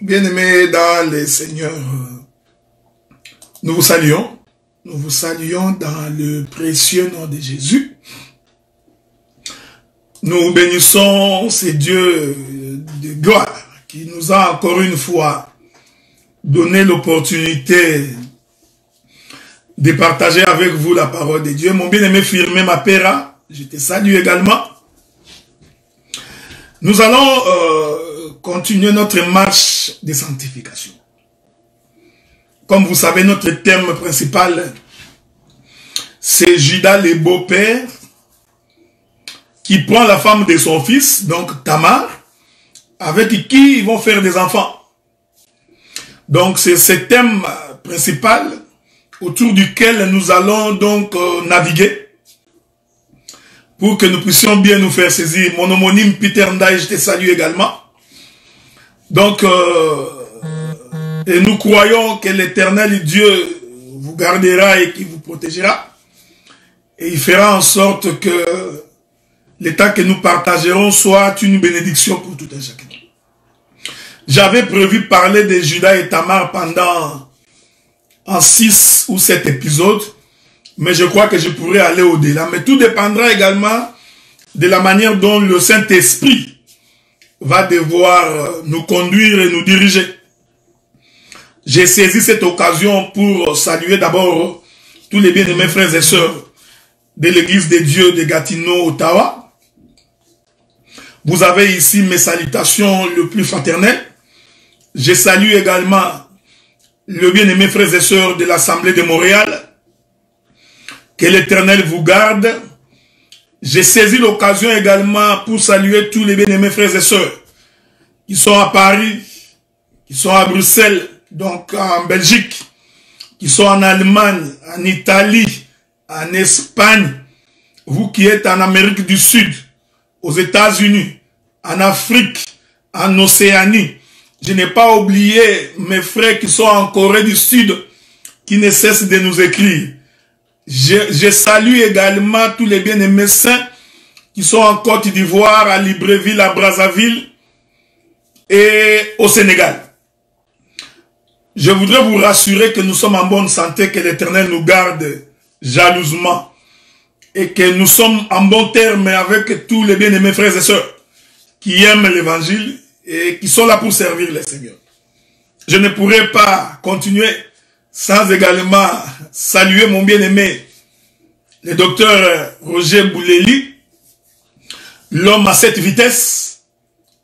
Bien-aimés dans les Seigneurs, nous vous saluons. Nous vous saluons dans le précieux nom de Jésus. Nous bénissons ce Dieu de gloire qui nous a encore une fois donné l'opportunité de partager avec vous la parole de Dieu. Mon bien-aimé Firmé Mapera, je te salue également. Nous allons continuer notre marche de sanctification. Comme vous savez, notre thème principal, c'est Judas le beau-père, qui prend la femme de son fils, donc Tamar, avec qui ils vont faire des enfants. Donc c'est ce thème principal autour duquel nous allons donc naviguer, pour que nous puissions bien nous faire saisir. Mon homonyme Peter Ndaï, je te salue également. Donc, et nous croyons que l'Éternel Dieu vous gardera et qui vous protégera. Et il fera en sorte que le temps que nous partagerons soit une bénédiction pour tout un chacun. J'avais prévu parler de Judas et Tamar pendant 6 ou 7 épisodes, mais je crois que je pourrais aller au-delà. Mais tout dépendra également de la manière dont le Saint-Esprit va devoir nous conduire et nous diriger. J'ai saisi cette occasion pour saluer d'abord tous les bien-aimés frères et sœurs de l'Église de Dieu de Gatineau, Ottawa. Vous avez ici mes salutations le plus fraternelles. Je salue également le bien-aimé frères et sœurs de l'Assemblée de Montréal. Que l'Éternel vous garde. J'ai saisi l'occasion également pour saluer tous les bien-aimés frères et sœurs qui sont à Paris, qui sont à Bruxelles, donc en Belgique, qui sont en Allemagne, en Italie, en Espagne, vous qui êtes en Amérique du Sud, aux États-Unis, en Afrique, en Océanie. Je n'ai pas oublié mes frères qui sont en Corée du Sud, qui ne cessent de nous écrire. Je salue également tous les bien-aimés saints qui sont en Côte d'Ivoire, à Libreville, à Brazzaville et au Sénégal. Je voudrais vous rassurer que nous sommes en bonne santé, que l'Éternel nous garde jalousement et que nous sommes en bon terme avec tous les bien-aimés frères et sœurs qui aiment l'Évangile et qui sont là pour servir le Seigneur. Je ne pourrais pas continuer sans également saluer mon bien-aimé, le docteur Roger Bouleli, l'homme à 7 vitesses,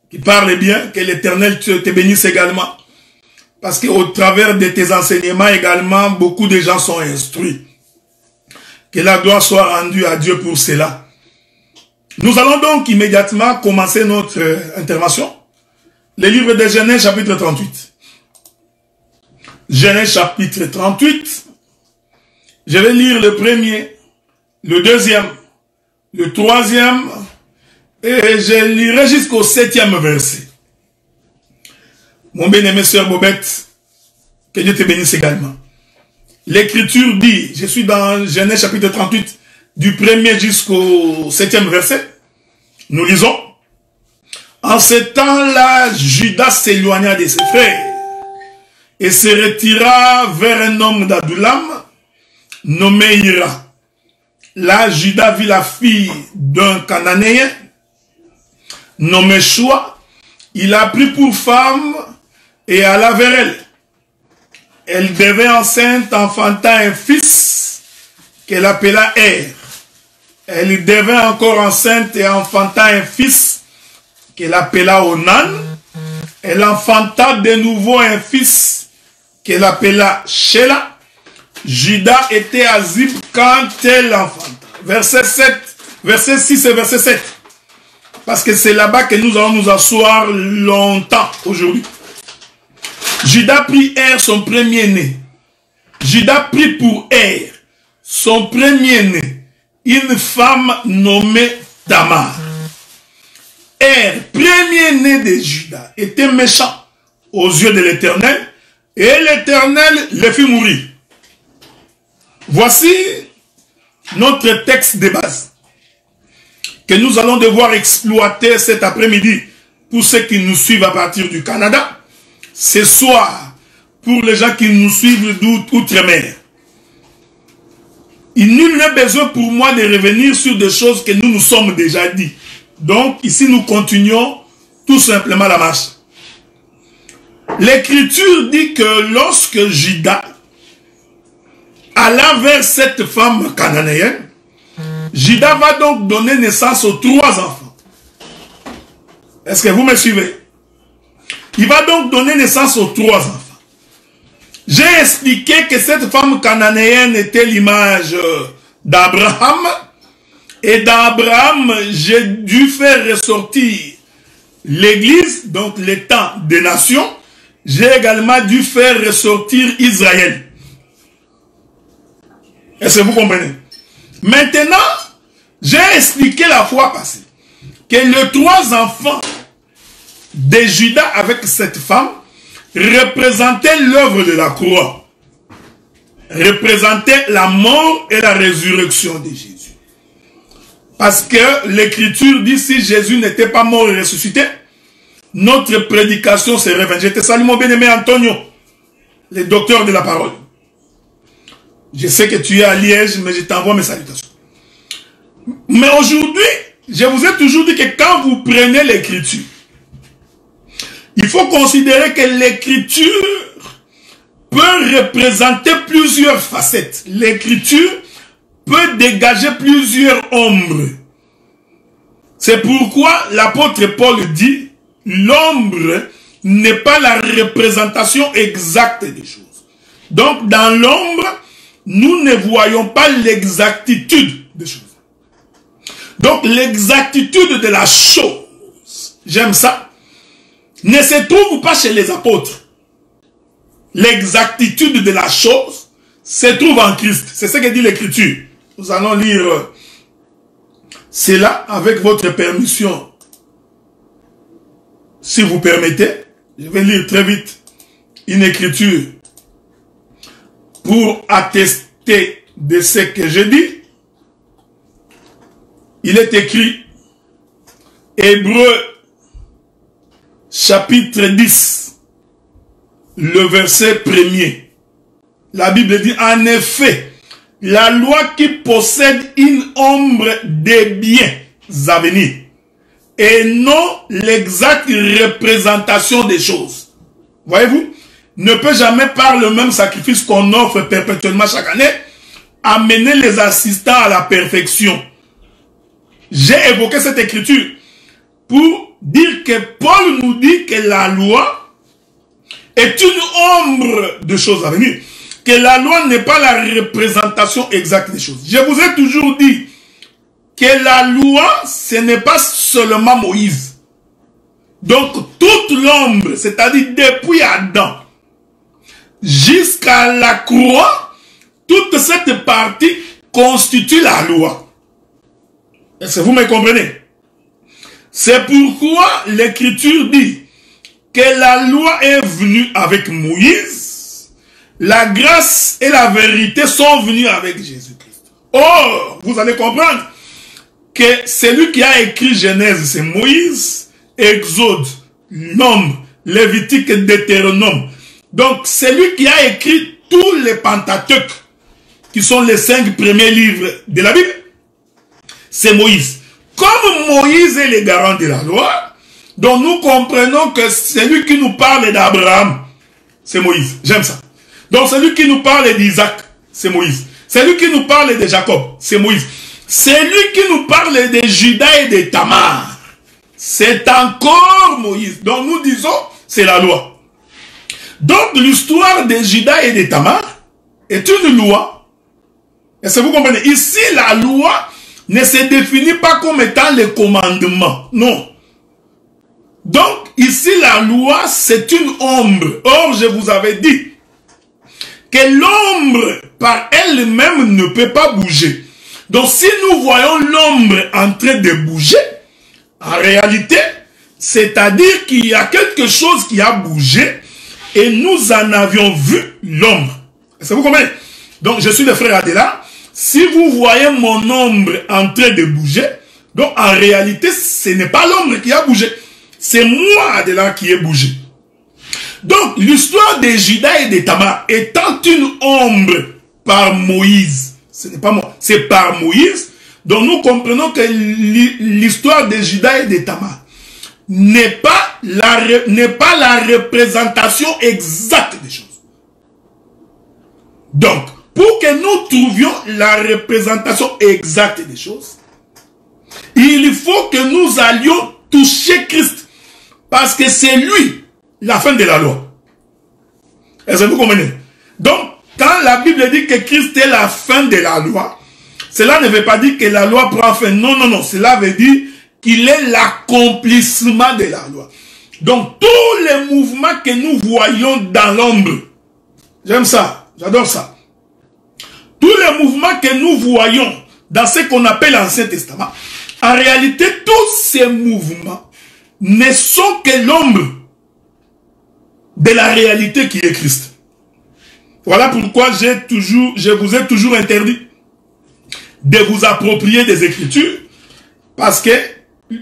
qui parle bien, que l'Éternel te bénisse également. Parce qu'au travers de tes enseignements également, beaucoup de gens sont instruits. Que la gloire soit rendue à Dieu pour cela. Nous allons donc immédiatement commencer notre intervention. Le livre de Genèse chapitre 38. Genèse chapitre 38. Je vais lire le premier, le deuxième, le troisième, et je lirai jusqu'au 7e verset. Mon bien-aimé sœur Bobette, que Dieu te bénisse également. L'Écriture dit, je suis dans Genèse chapitre 38, du 1er jusqu'au 7e verset. Nous lisons. En ce temps-là, Judas s'éloigna de ses frères et se retira vers un homme d'Adullam, nommé Hira. Là, Judas vit la fille d'un Cananéen, nommé Choua. Il la prit pour femme et alla vers elle. Elle devint enceinte, enfanta un fils qu'elle appela Er. Elle devint encore enceinte et enfanta un fils qu'elle appela Onan. Elle enfanta de nouveau un fils qu'elle appela Shelah. Judas était à Zip quand elle enfanta. Verset 7, verset 6 et verset 7. Parce que c'est là-bas que nous allons nous asseoir longtemps aujourd'hui. Judas prit Er, son premier-né. Judas prit pour Er, son premier-né, une femme nommée Tamar. Premier-né de Juda, était méchant aux yeux de l'Éternel, et l'Éternel le fit mourir. Voici notre texte de base que nous allons devoir exploiter cet après-midi pour ceux qui nous suivent à partir du Canada, ce soir pour les gens qui nous suivent d'outre-mer. Il nul n'est besoin pour moi de revenir sur des choses que nous nous sommes déjà dit. Donc ici nous continuons tout simplement la marche. L'Écriture dit que lorsque Juda alla vers cette femme cananéenne, Juda va donc donner naissance aux 3 enfants. Est-ce que vous me suivez? Il va donc donner naissance aux 3 enfants. J'ai expliqué que cette femme cananéenne était l'image d'Abraham. Et d'Abraham, j'ai dû faire ressortir l'Église, donc les temps des nations. J'ai également dû faire ressortir Israël. Est-ce que vous comprenez? Maintenant, j'ai expliqué la fois passée que les 3 enfants de Juda avec cette femme représentaient l'œuvre de la croix, représentaient la mort et la résurrection de Jésus. Parce que l'Écriture dit, si Jésus n'était pas mort et ressuscité, notre prédication serait vaine. Je te salue mon bien-aimé Antonio, le docteur de la parole. Je sais que tu es à Liège, mais je t'envoie mes salutations. Mais aujourd'hui, je vous ai toujours dit que quand vous prenez l'Écriture, il faut considérer que l'Écriture peut représenter plusieurs facettes. L'Écriture peut dégager plusieurs ombres. C'est pourquoi l'apôtre Paul dit, l'ombre n'est pas la représentation exacte des choses. Donc dans l'ombre, nous ne voyons pas l'exactitude des choses. Donc l'exactitude de la chose, j'aime ça, ne se trouve pas chez les apôtres. L'exactitude de la chose se trouve en Christ. C'est ce que dit l'Écriture. Nous allons lire cela avec votre permission. Si vous permettez, je vais lire très vite une écriture pour attester de ce que je dis. Il est écrit, Hébreux chapitre 10, le verset 1er. La Bible dit, en effet, la loi qui possède une ombre des biens à venir et non l'exacte représentation des choses. Voyez-vous, ne peut jamais par le même sacrifice qu'on offre perpétuellement chaque année amener les assistants à la perfection. J'ai évoqué cette écriture pour dire que Paul nous dit que la loi est une ombre de choses à venir. Que la loi n'est pas la représentation exacte des choses. Je vous ai toujours dit que la loi, ce n'est pas seulement Moïse. Donc, toute l'ombre, c'est-à-dire depuis Adam jusqu'à la croix, toute cette partie constitue la loi. Est-ce que vous me comprenez? C'est pourquoi l'Écriture dit que la loi est venue avec Moïse. La grâce et la vérité sont venues avec Jésus-Christ. Or, vous allez comprendre que celui qui a écrit Genèse, c'est Moïse, Exode, Nombre, Lévitique et Deutéronome. Donc, celui qui a écrit tous les Pentateuques, qui sont les 5 premiers livres de la Bible, c'est Moïse. Comme Moïse est le garant de la loi, donc nous comprenons que celui qui nous parle d'Abraham, c'est Moïse. J'aime ça. Donc celui qui nous parle d'Isaac, c'est Moïse. Celui qui nous parle de Jacob, c'est Moïse. Celui qui nous parle de Juda et de Tamar, c'est encore Moïse. Donc nous disons, c'est la loi. Donc l'histoire de Juda et de Tamar est une loi. Est-ce que vous comprenez? Ici, la loi ne se définit pas comme étant le commandement. Non. Donc ici, la loi, c'est une ombre. Or, je vous avais dit que l'ombre par elle-même ne peut pas bouger. Donc si nous voyons l'ombre en train de bouger, en réalité, c'est-à-dire qu'il y a quelque chose qui a bougé et nous en avions vu l'ombre. Est-ce que vous comprenez? Donc je suis le frère Adela. Si vous voyez mon ombre en train de bouger, donc en réalité, ce n'est pas l'ombre qui a bougé. C'est moi, Adela, qui ai bougé. Donc l'histoire de Judas et de Tamar étant une ombre par Moïse, ce n'est pas moi, c'est par Moïse. Donc nous comprenons que l'histoire de Judas et de Tamar n'est pas la représentation exacte des choses. Donc, pour que nous trouvions la représentation exacte des choses, il faut que nous allions toucher Christ. Parce que c'est lui, la fin de la loi. Est-ce que vous comprenez? Donc, quand la Bible dit que Christ est la fin de la loi, cela ne veut pas dire que la loi prend fin. Non, non, non. Cela veut dire qu'il est l'accomplissement de la loi. Donc, tous les mouvements que nous voyons dans l'ombre, j'aime ça, j'adore ça. Tous les mouvements que nous voyons dans ce qu'on appelle l'Ancien Testament, en réalité, tous ces mouvements ne sont que l'ombre de la réalité qui est Christ. Voilà pourquoi je vous ai toujours interdit de vous approprier des Écritures, parce que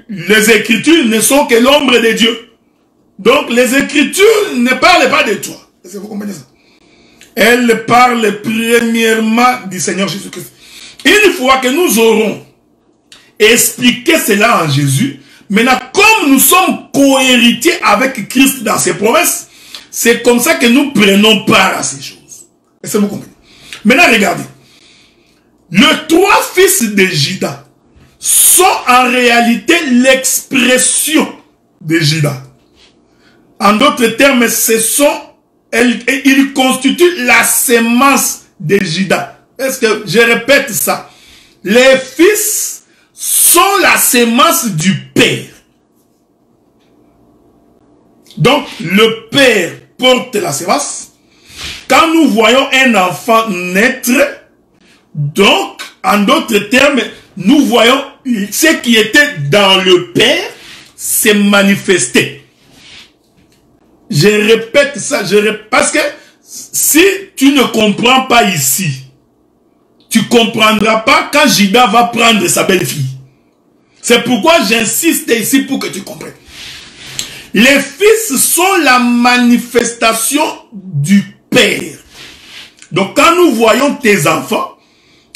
les Écritures ne sont que l'ombre de Dieu. Donc les Écritures ne parlent pas de toi. Est-ce que vous comprenez ça? Elles parlent premièrement du Seigneur Jésus-Christ. Une fois que nous aurons expliqué cela en Jésus, maintenant comme nous sommes co-héritiers avec Christ dans ses promesses, c'est comme ça que nous prenons part à ces choses. Est-ce que vous comprenez? Maintenant regardez. Les trois fils de Judas sont en réalité l'expression de Judas. En d'autres termes, ils constituent la sémence de Judas. Est-ce que je répète ça? Les fils sont la sémence du Père. Donc, le Père porte la sémence. Quand nous voyons un enfant naître, donc, en d'autres termes, nous voyons ce qui était dans le Père se manifester. Je répète ça, parce que si tu ne comprends pas ici, tu ne comprendras pas quand Judas va prendre sa belle-fille. C'est pourquoi j'insiste ici pour que tu comprennes. Les fils sont la manifestation du Père. Donc quand nous voyons tes enfants,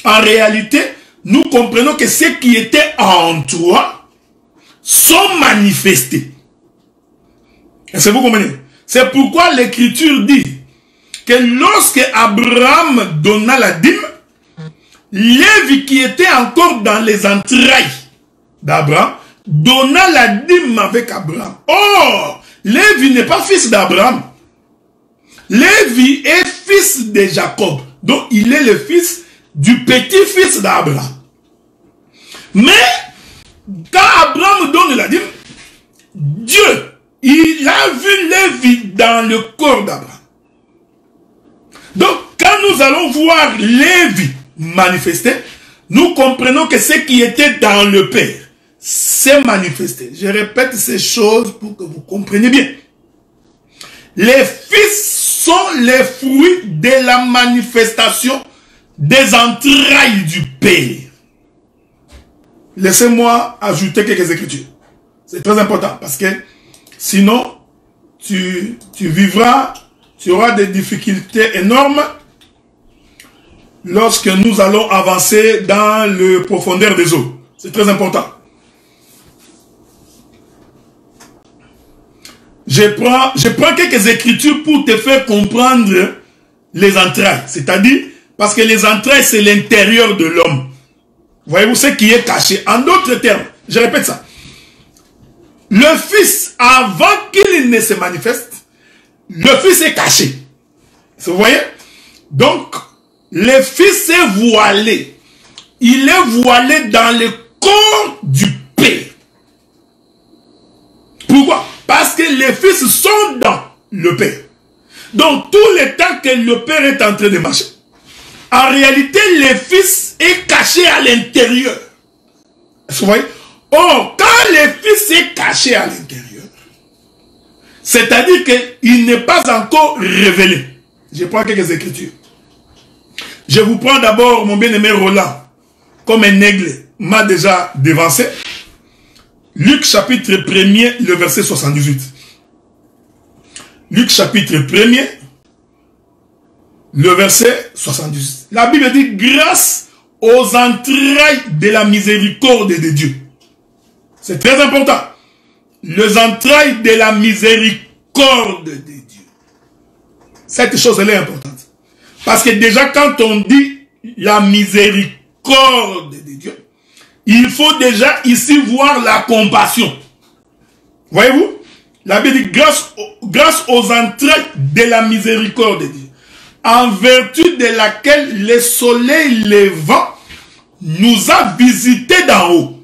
en réalité, nous comprenons que ce qui était en toi sont manifestés. Est-ce que vous comprenez? C'est pourquoi l'Écriture dit que lorsque Abraham donna la dîme, Lévi qui était encore dans les entrailles d'Abraham donna la dîme avec Abraham. Or, Lévi n'est pas fils d'Abraham. Lévi est fils de Jacob. Donc, il est le fils du petit-fils d'Abraham. Mais, quand Abraham donne la dîme, Dieu, il a vu Lévi dans le corps d'Abraham. Donc, quand nous allons voir Lévi manifester, nous comprenons que ce qui était dans le Père s'est manifesté. Je répète ces choses pour que vous compreniez bien. Les fils sont les fruits de la manifestation des entrailles du Père. Laissez-moi ajouter quelques écritures. C'est très important parce que sinon, tu vivras, tu auras des difficultés énormes lorsque nous allons avancer dans le profondeur des eaux. C'est très important. Je prends quelques écritures pour te faire comprendre les entrailles. C'est-à-dire, parce que les entrailles, c'est l'intérieur de l'homme. Voyez-vous ce qui est caché. En d'autres termes, je répète ça. Le Fils, avant qu'il ne se manifeste, le Fils est caché. Vous voyez? Donc, le Fils est voilé. Il est voilé dans le corps du Père. Pourquoi? Parce que les Fils sont dans le Père. Donc, tout le temps que le Père est en train de marcher, En réalité, le Fils est caché à l'intérieur. Vous voyez? Or, quand le Fils est caché à l'intérieur, c'est-à-dire qu'il n'est pas encore révélé. Je prends quelques écritures. Je vous prends d'abord mon bien-aimé Roland, comme un aigle m'a déjà devancé. Luc chapitre 1er, le verset 78. Luc chapitre 1er, le verset 78. La Bible dit, grâce aux entrailles de la miséricorde de Dieu. C'est très important. Les entrailles de la miséricorde de Dieu. Cette chose, elle est importante. Parce que déjà, quand on dit la miséricorde de Dieu, il faut déjà ici voir la compassion. Voyez-vous? La Bible dit, grâce aux entrailles de la miséricorde de Dieu, en vertu de laquelle le soleil levant nous a visités d'en haut.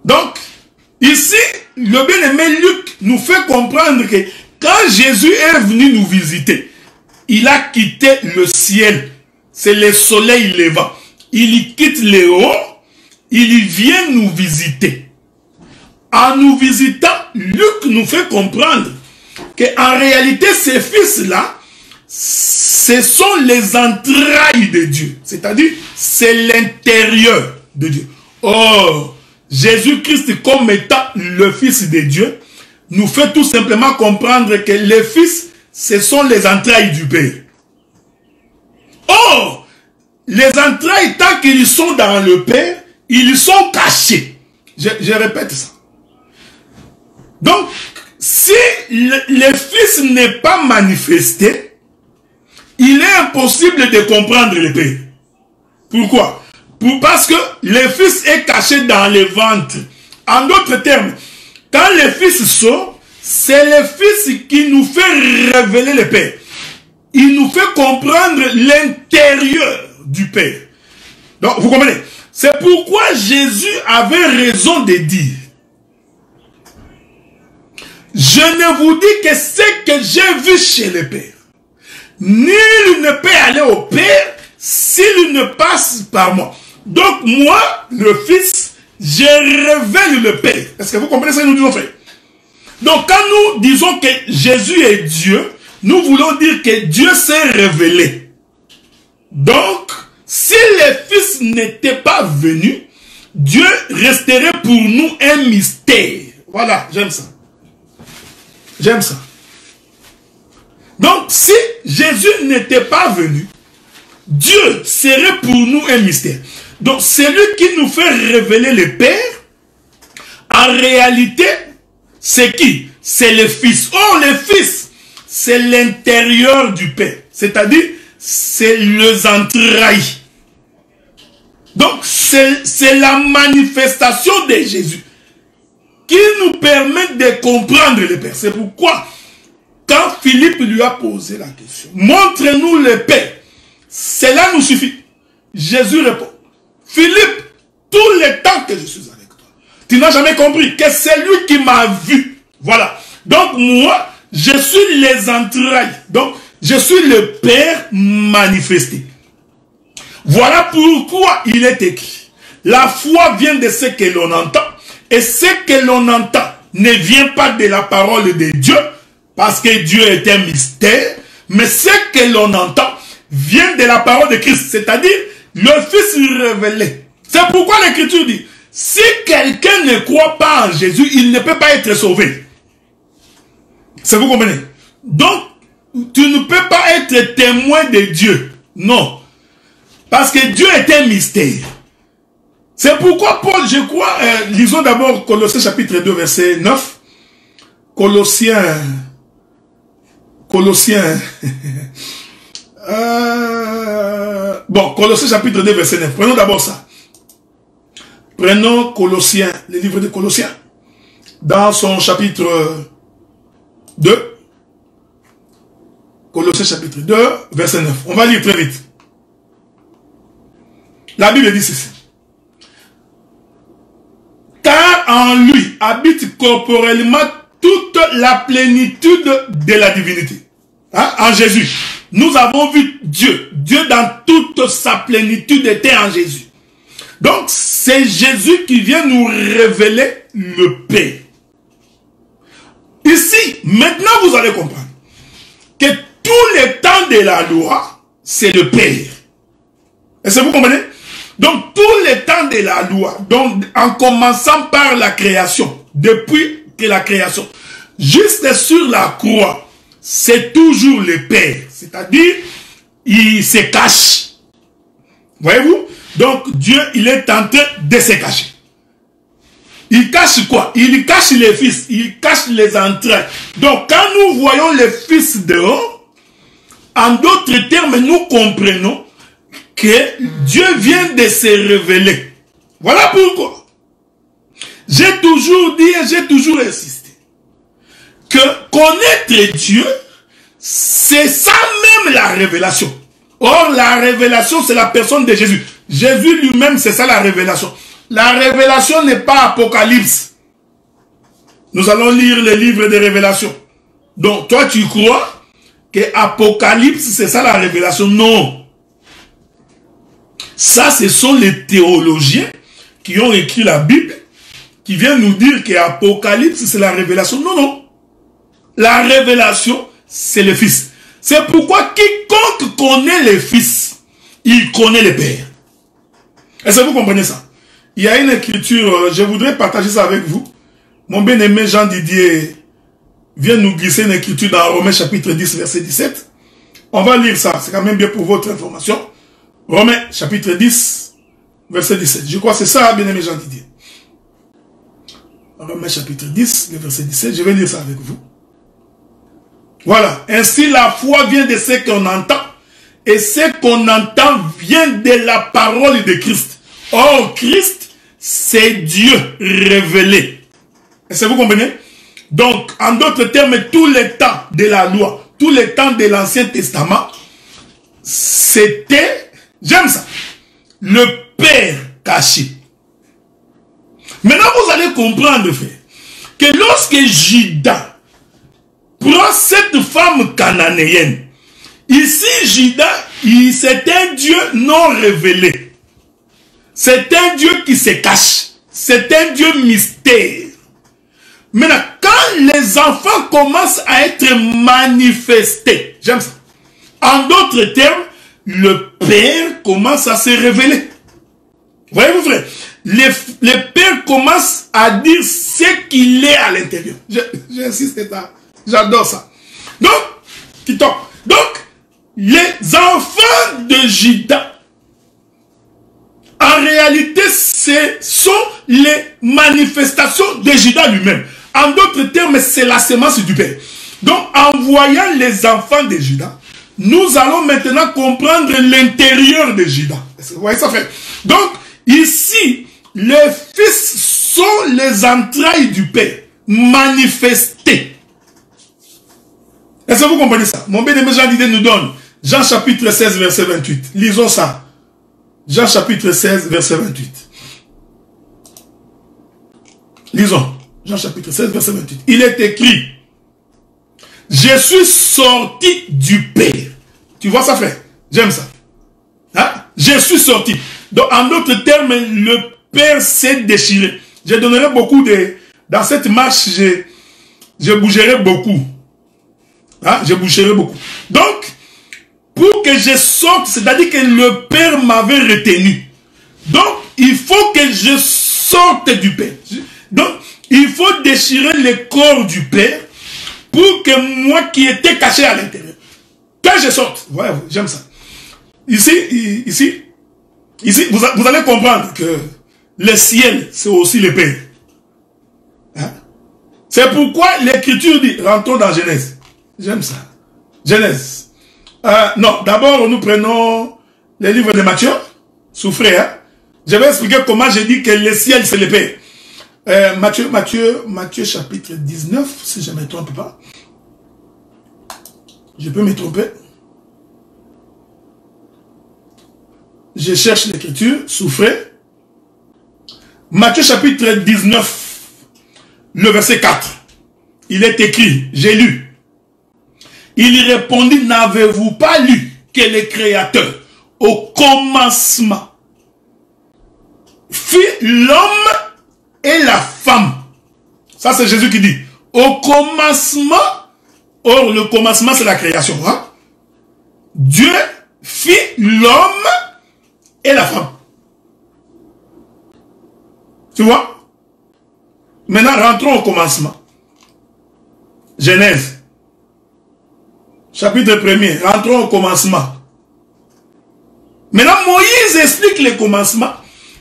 Donc, ici, le bien-aimé Luc nous fait comprendre que quand Jésus est venu nous visiter, il a quitté le ciel. C'est le soleil levant. Il quitte le haut, il vient nous visiter. En nous visitant, Luc nous fait comprendre qu'en réalité, ces fils-là, ce sont les entrailles de Dieu. C'est-à-dire, c'est l'intérieur de Dieu. Or, Jésus-Christ, comme étant le Fils de Dieu, nous fait tout simplement comprendre que les fils, ce sont les entrailles du Père. Or, les entrailles, tant qu'ils sont dans le Père, ils sont cachés. Je répète ça. Donc, si le Fils n'est pas manifesté, il est impossible de comprendre le Père. Pourquoi? Parce que le Fils est caché dans le ventre. En d'autres termes, quand le Fils sort, c'est le Fils qui nous fait révéler le Père. Il nous fait comprendre l'intérieur du Père. Donc, vous comprenez? C'est pourquoi Jésus avait raison de dire, je ne vous dis que ce que j'ai vu chez le Père. Nul ne peut aller au Père s'il ne passe par moi. Donc, moi, le Fils, je révèle le Père. Est-ce que vous comprenez ce que nous disons, frère? Donc, quand nous disons que Jésus est Dieu, nous voulons dire que Dieu s'est révélé. Donc, si le Fils n'était pas venu, Dieu resterait pour nous un mystère. Voilà, j'aime ça. J'aime ça. Donc, si Jésus n'était pas venu, Dieu serait pour nous un mystère. Donc, celui qui nous fait révéler le Père, en réalité, c'est qui? C'est le Fils. Oh, le Fils, c'est l'intérieur du Père. C'est-à-dire, c'est les entrailles. Donc, c'est la manifestation de Jésus qui nous permet de comprendre le Père. C'est pourquoi, quand Philippe lui a posé la question, montre-nous le Père, cela nous suffit. Jésus répond, Philippe, tout le temps que je suis avec toi, tu n'as jamais compris que c'est lui qui m'a vu. Voilà. Donc moi, je suis les entrailles. Donc, je suis le Père manifesté. Voilà pourquoi il est écrit. La foi vient de ce que l'on entend. Et ce que l'on entend ne vient pas de la parole de Dieu, parce que Dieu est un mystère. Mais ce que l'on entend vient de la parole de Christ, c'est-à-dire le Fils révélé. C'est pourquoi l'Écriture dit, si quelqu'un ne croit pas en Jésus, il ne peut pas être sauvé. Ça vous comprenez? Donc, tu ne peux pas être témoin de Dieu. Non. Parce que Dieu est un mystère. C'est pourquoi Paul, je crois, lisons d'abord Colossiens chapitre 2, verset 9. Colossiens. Bon, Colossiens chapitre 2, verset 9. Prenons d'abord ça. Prenons Colossiens, le livre de Colossiens. Dans son chapitre 2. Colossiens chapitre 2, verset 9. On va lire très vite. La Bible dit ceci. Car en lui habite corporellement toute la plénitude de la divinité. Hein? En Jésus. Nous avons vu Dieu. Dieu dans toute sa plénitude était en Jésus. Donc, c'est Jésus qui vient nous révéler le Père. Ici, maintenant vous allez comprendre que tous les temps de la loi, c'est le Père. Est-ce que vous comprenez? Donc, tous les temps de la loi, donc en commençant par la création, depuis que la création, juste sur la croix, c'est toujours le Père. C'est-à-dire, il se cache. Voyez-vous? Donc, Dieu, il est en train de se cacher. Il cache quoi? Il cache les fils, il cache les entrailles. Donc, quand nous voyons les fils dehors, en d'autres termes, nous comprenons que Dieu vient de se révéler. Voilà pourquoi j'ai toujours dit et j'ai toujours insisté que connaître Dieu, c'est ça même la révélation. Or, la révélation, c'est la personne de Jésus. Jésus lui-même, c'est ça la révélation. La révélation n'est pas Apocalypse. Nous allons lire les livres de révélation. Donc, toi, tu crois que Apocalypse, c'est ça la révélation? Non. Ça, ce sont les théologiens qui ont écrit la Bible, qui viennent nous dire que Apocalypse, c'est la révélation. Non, non. La révélation, c'est le Fils. C'est pourquoi quiconque connaît le Fils, il connaît le Père. Est-ce que vous comprenez ça? Il y a une écriture, je voudrais partager ça avec vous. Mon bien-aimé Jean Didier vient nous glisser une écriture dans Romains chapitre 10, verset 17. On va lire ça, c'est quand même bien pour votre information. Romains chapitre 10, verset 17. Je crois que c'est ça, bien-aimé Jean Didier. Romains chapitre 10, le verset 17. Je vais lire ça avec vous. Voilà. Ainsi, la foi vient de ce qu'on entend. Et ce qu'on entend vient de la parole de Christ. Or, Christ, c'est Dieu révélé. Est-ce que vous comprenez? Donc, en d'autres termes, tous les temps de la loi, tous les temps de l'Ancien Testament, c'était, j'aime ça, le Père caché. Maintenant, vous allez comprendre, frère, que lorsque Judas prend cette femme cananéenne, ici, Judas, c'est un Dieu non révélé. C'est un Dieu qui se cache. C'est un Dieu mystère. Maintenant, quand les enfants commencent à être manifestés, j'aime ça. En d'autres termes, le Père commence à se révéler. Voyez-vous, frère? Le Père commence à dire ce qu'il est à l'intérieur. J'insiste là. J'adore ça. Donc, les enfants de Judas, en réalité, ce sont les manifestations de Judas lui-même. En d'autres termes, c'est la sémence du Père. Donc, en voyant les enfants de Judas, nous allons maintenant comprendre l'intérieur de Judas. Vous voyez ça, frère? Donc, ici, les fils sont les entrailles du Père, manifestées. Est-ce que vous comprenez ça? Mon bien-aimé Jean Didier nous donne Jean chapitre 16, verset 28. Lisons ça. Jean chapitre 16, verset 28. Lisons. Jean chapitre 16, verset 28. Il est écrit: je suis sorti du Père. Tu vois ça, frère? J'aime ça. Hein? Je suis sorti. Donc, en d'autres termes, le Père s'est déchiré. Je donnerai beaucoup de... Dans cette marche, je bougerai beaucoup. Hein? Je bougerai beaucoup. Donc, pour que je sorte, c'est-à-dire que le Père m'avait retenu. Donc, il faut que je sorte du Père. Donc, il faut déchirer le corps du Père pour que moi qui étais caché à l'intérieur, quand je sorte, ouais, j'aime ça. Ici, vous allez comprendre que le ciel, c'est aussi le Père. Hein? C'est pourquoi l'Écriture dit, rentrons dans Genèse. J'aime ça. Genèse. Non, d'abord, nous prenons les livres de Matthieu. Souffrez, hein? Je vais expliquer comment j'ai dit que le ciel, c'est le Père. Matthieu chapitre 19, si je ne me trompe pas. Je peux me tromper. Je cherche l'écriture, souffrez. Matthieu chapitre 19, le verset 4. Il est écrit, j'ai lu. Il répondit, n'avez-vous pas lu que le Créateur, au commencement, fit l'homme et la femme. Ça, c'est Jésus qui dit. Au commencement, or le commencement, c'est la création. Hein? Dieu fit l'homme et la femme. Tu vois? Maintenant, rentrons au commencement. Genèse. Chapitre 1er. Rentrons au commencement. Maintenant, Moïse explique le commencement.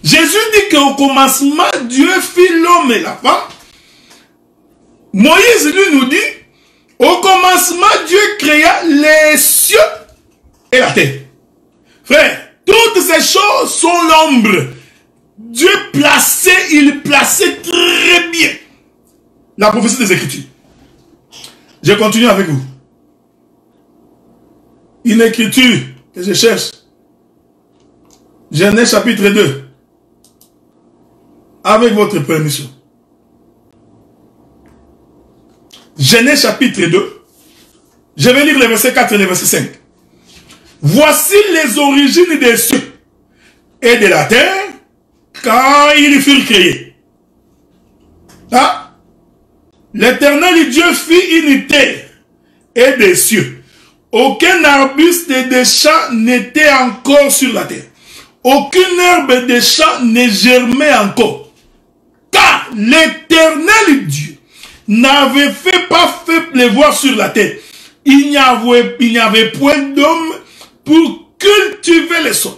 Jésus dit qu'au commencement, Dieu fit l'homme et la femme. Moïse, lui, nous dit, au commencement, Dieu créa les cieux et la terre. Frère, toutes ces choses sont l'ombre. Dieu il plaçait très bien la prophétie des Écritures. Je continue avec vous. Une écriture que je cherche. Genèse chapitre 2. Avec votre permission. Genèse chapitre 2. Je vais lire les versets 4 et les versets 5. Voici les origines des cieux et de la terre quand ils furent créés. Ah? L'Éternel Dieu fit une terre et des cieux. Aucun arbuste des champs n'était encore sur la terre. Aucune herbe des champs ne germait encore. Car l'Éternel Dieu n'avait pas fait pleuvoir sur la terre. Il n'y avait point d'homme pour cultiver les sols.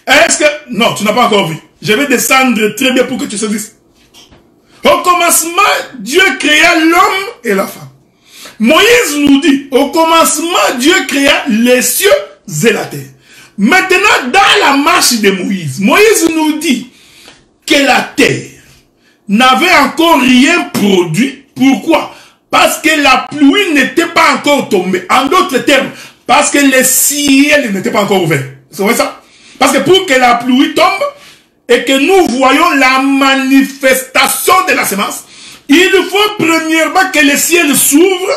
Est-ce que... Non, tu n'as pas encore vu. Je vais descendre très bien pour que tu saisisses. Au commencement, Dieu créa l'homme et la femme. Moïse nous dit, au commencement, Dieu créa les cieux et la terre. Maintenant, dans la marche de Moïse, Moïse nous dit que la terre n'avait encore rien produit. Pourquoi? Parce que la pluie n'était pas encore tombée. En d'autres termes, parce que le ciel n'était pas encore ouvert. C'est vrai ça? Parce que pour que la pluie tombe et que nous voyons la manifestation de la semence, il faut premièrement que le ciel s'ouvre,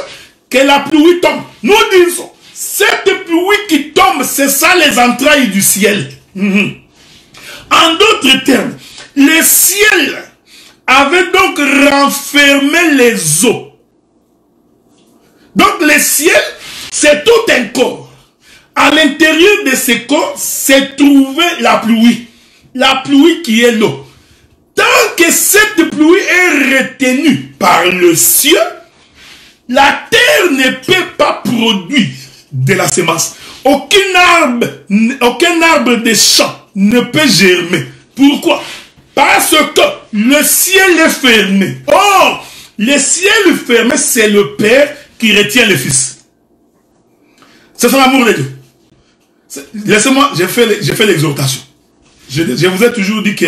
que la pluie tombe. Nous disons, cette pluie qui tombe, c'est ça les entrailles du ciel. En d'autres termes, le ciel avait donc renfermé les eaux. Donc le ciel, c'est tout un corps. À l'intérieur de ce corps, s'est trouvée la pluie. La pluie qui est l'eau. Tant que cette pluie est retenue par le ciel, la terre ne peut pas produire de la semence. Aucun arbre des champs ne peut germer. Pourquoi? Parce que le ciel est fermé. Or, le ciel fermé, c'est le Père qui retient le Fils. C'est son amour de Dieu. Laissez-moi, j'ai fait l'exhortation. Je vous ai toujours dit que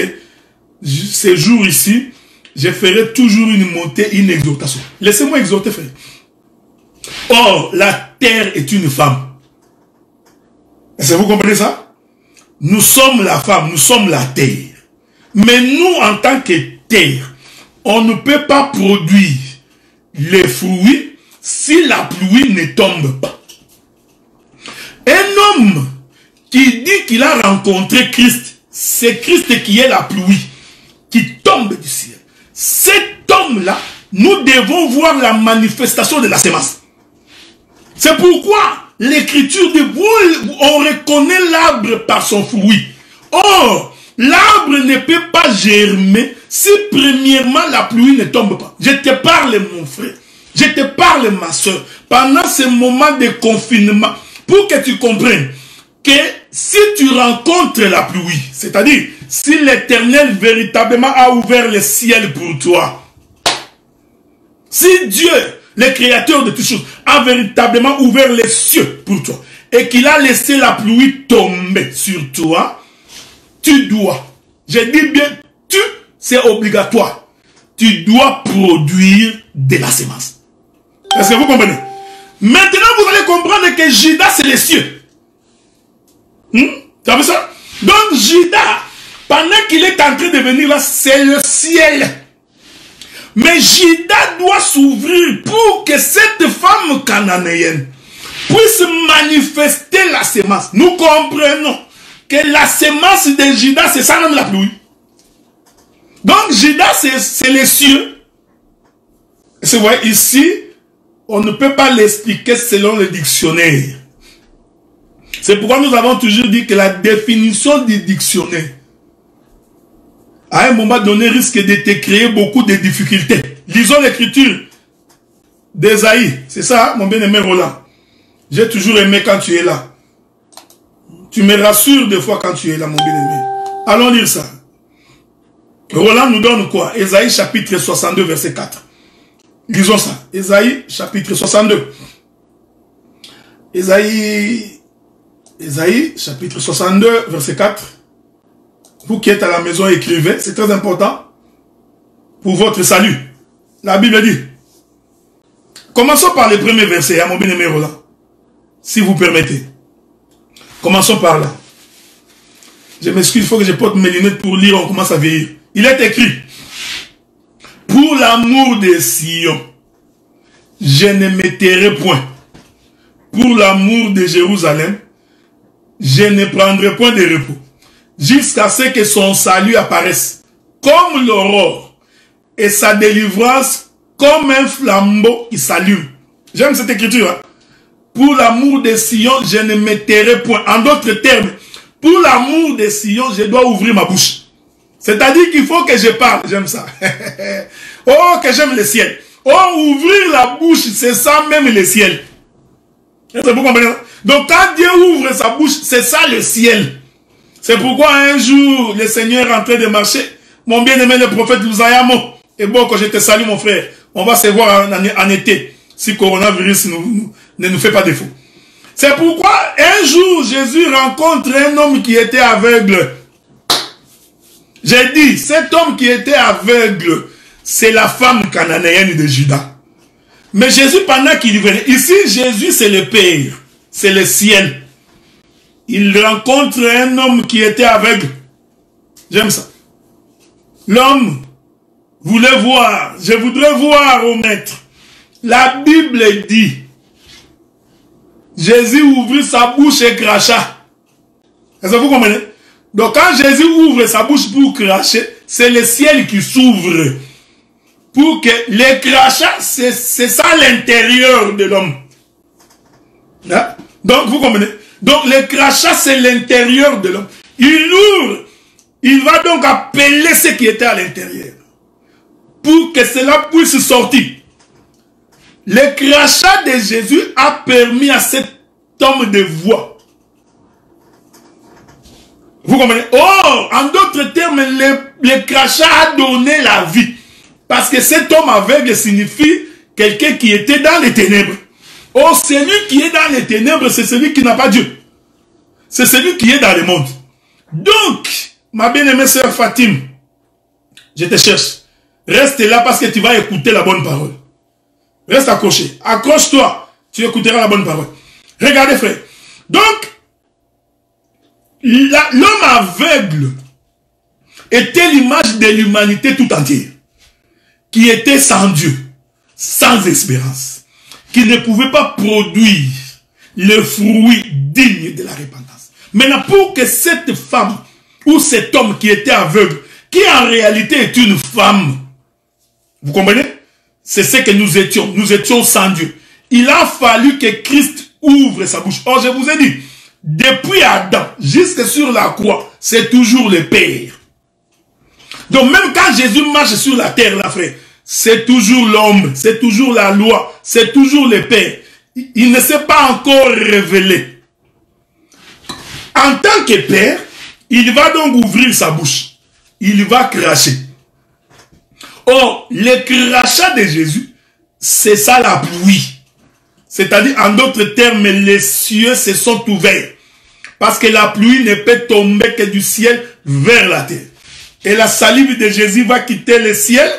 ces jours ici, je ferai toujours une montée, une exhortation. Laissez-moi exhorter, frère. Or, la terre est une femme. Est-ce que vous comprenez ça? Nous sommes la femme, nous sommes la terre. Mais nous, en tant que terre, on ne peut pas produire les fruits si la pluie ne tombe pas. Un homme qui dit qu'il a rencontré Christ, c'est Christ qui est la pluie, qui tombe du ciel. Cet homme-là, nous devons voir la manifestation de la semence. C'est pourquoi l'Écriture dit, on reconnaît l'arbre par son fruit. Or, l'arbre ne peut pas germer si premièrement la pluie ne tombe pas. Je te parle, mon frère. Je te parle, ma soeur. Pendant ce moment de confinement, pour que tu comprennes que si tu rencontres la pluie, c'est-à-dire si l'Éternel véritablement a ouvert le ciel pour toi, si Dieu, le créateur de toutes choses, a véritablement ouvert les cieux pour toi et qu'il a laissé la pluie tomber sur toi, tu dois, je dis bien tu, c'est obligatoire, tu dois produire de la semence. Est-ce que vous comprenez? Maintenant, vous allez comprendre que Judas, c'est les cieux. Tu as vu ça? Donc, Judas, pendant qu'il est en train de venir là, c'est le ciel. Mais Judas doit s'ouvrir pour que cette femme cananéenne puisse manifester la sémence. Nous comprenons que la sémence de Judas, c'est ça même la pluie. Donc Judas, c'est les cieux. Vous voyez, ici, on ne peut pas l'expliquer selon le dictionnaire. C'est pourquoi nous avons toujours dit que la définition du dictionnaire, à un moment donné, risque de te créer beaucoup de difficultés. Lisons l'écriture d'Ésaïe. C'est ça, mon bien-aimé Roland. J'ai toujours aimé quand tu es là. Tu me rassures des fois quand tu es là, mon bien-aimé. Allons lire ça. Roland nous donne quoi? Ésaïe chapitre 62, verset 4. Lisons ça. Ésaïe chapitre 62. Ésaïe chapitre 62, verset 4. Vous qui êtes à la maison, écrivez. C'est très important pour votre salut. La Bible dit. Commençons par le premier verset, à mon bien-aimé Roland. Si vous permettez. Commençons par là. Je m'excuse, il faut que je porte mes lunettes pour lire, on commence à vieillir. Il est écrit. Pour l'amour de Sion, je ne me tairai point. Pour l'amour de Jérusalem, je ne prendrai point de repos. Jusqu'à ce que son salut apparaisse comme l'aurore et sa délivrance comme un flambeau qui s'allume. J'aime cette écriture. Hein? Pour l'amour de Sion, je ne me tairai point. En d'autres termes, pour l'amour de Sion, je dois ouvrir ma bouche. C'est-à-dire qu'il faut que je parle. J'aime ça. Oh, que j'aime le ciel. Oh, ouvrir la bouche, c'est ça même le ciel. Vous comprenez? Donc quand Dieu ouvre sa bouche, c'est ça le ciel. C'est pourquoi un jour, le Seigneur est en train de marcher. Mon bien-aimé, le prophète Louzayamo. Et bon, quand je te salue, mon frère, on va se voir en été. Si coronavirus ne nous fait pas défaut. C'est pourquoi un jour, Jésus rencontre un homme qui était aveugle. J'ai dit, cet homme qui était aveugle, c'est la femme cananéenne de Judas. Mais Jésus, pendant qu'il venait, ici, Jésus, c'est le Père, c'est le ciel. Il rencontre un homme qui était aveugle. J'aime ça. L'homme voulait voir. Je voudrais voir, au maître. La Bible dit, Jésus ouvrit sa bouche et cracha. Est-ce que vous comprenez? Donc quand Jésus ouvre sa bouche pour cracher, c'est le ciel qui s'ouvre. Pour que les crachats, c'est ça l'intérieur de l'homme. Hein? Donc vous comprenez? Donc le crachat, c'est l'intérieur de l'homme. Il ouvre, il va donc appeler ce qui était à l'intérieur. Pour que cela puisse sortir. Le crachat de Jésus a permis à cet homme de voir. Vous comprenez? Oh, en d'autres termes, le crachat a donné la vie. Parce que cet homme aveugle signifie quelqu'un qui était dans les ténèbres. Oh, celui qui est dans les ténèbres, c'est celui qui n'a pas Dieu. C'est celui qui est dans le monde. Donc, ma bien-aimée sœur Fatim, je te cherche. Reste là parce que tu vas écouter la bonne parole. Reste accroché. Accroche-toi. Tu écouteras la bonne parole. Regardez, frère. Donc, l'homme aveugle était l'image de l'humanité tout entière. Qui était sans Dieu, sans espérance, qui ne pouvait pas produire le fruit digne de la repentance. Maintenant, pour que cette femme ou cet homme qui était aveugle, qui en réalité est une femme, vous comprenez? C'est ce que nous étions sans Dieu. Il a fallu que Christ ouvre sa bouche. Or, je vous ai dit, depuis Adam jusque sur la croix, c'est toujours le Père. Donc même quand Jésus marche sur la terre, là, frère, c'est toujours l'homme, c'est toujours la loi, c'est toujours le Père. Il ne s'est pas encore révélé. En tant que Père, il va donc ouvrir sa bouche. Il va cracher. Or, le crachat de Jésus, c'est ça la pluie. C'est-à-dire, en d'autres termes, les cieux se sont ouverts. Parce que la pluie ne peut tomber que du ciel vers la terre. Et la salive de Jésus va quitter le ciel,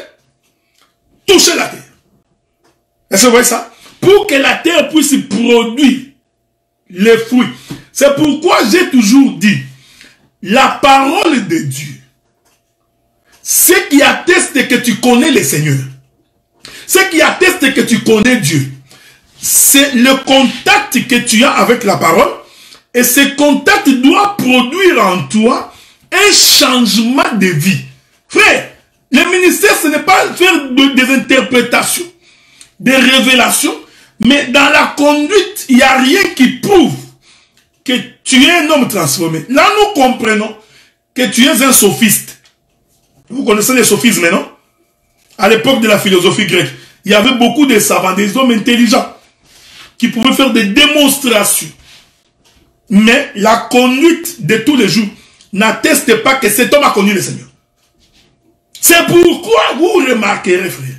toucher la terre. Est-ce que vous voyez ça? Pour que la terre puisse produire les fruits. C'est pourquoi j'ai toujours dit, la parole de Dieu, ce qui atteste que tu connais le Seigneur, Ce qui atteste que tu connais Dieu, c'est le contact que tu as avec la parole. Et ce contact doit produire en toi un changement de vie. Frère, le ministère, ce n'est pas faire des interprétations, des révélations, mais dans la conduite, il n'y a rien qui prouve que tu es un homme transformé. Là, nous comprenons que tu es un sophiste. Vous connaissez les sophismes, non? À l'époque de la philosophie grecque, il y avait beaucoup de savants, des hommes intelligents, qui pouvaient faire des démonstrations. Mais la conduite de tous les jours n'atteste pas que cet homme a connu le Seigneur. C'est pourquoi vous remarquerez, frère,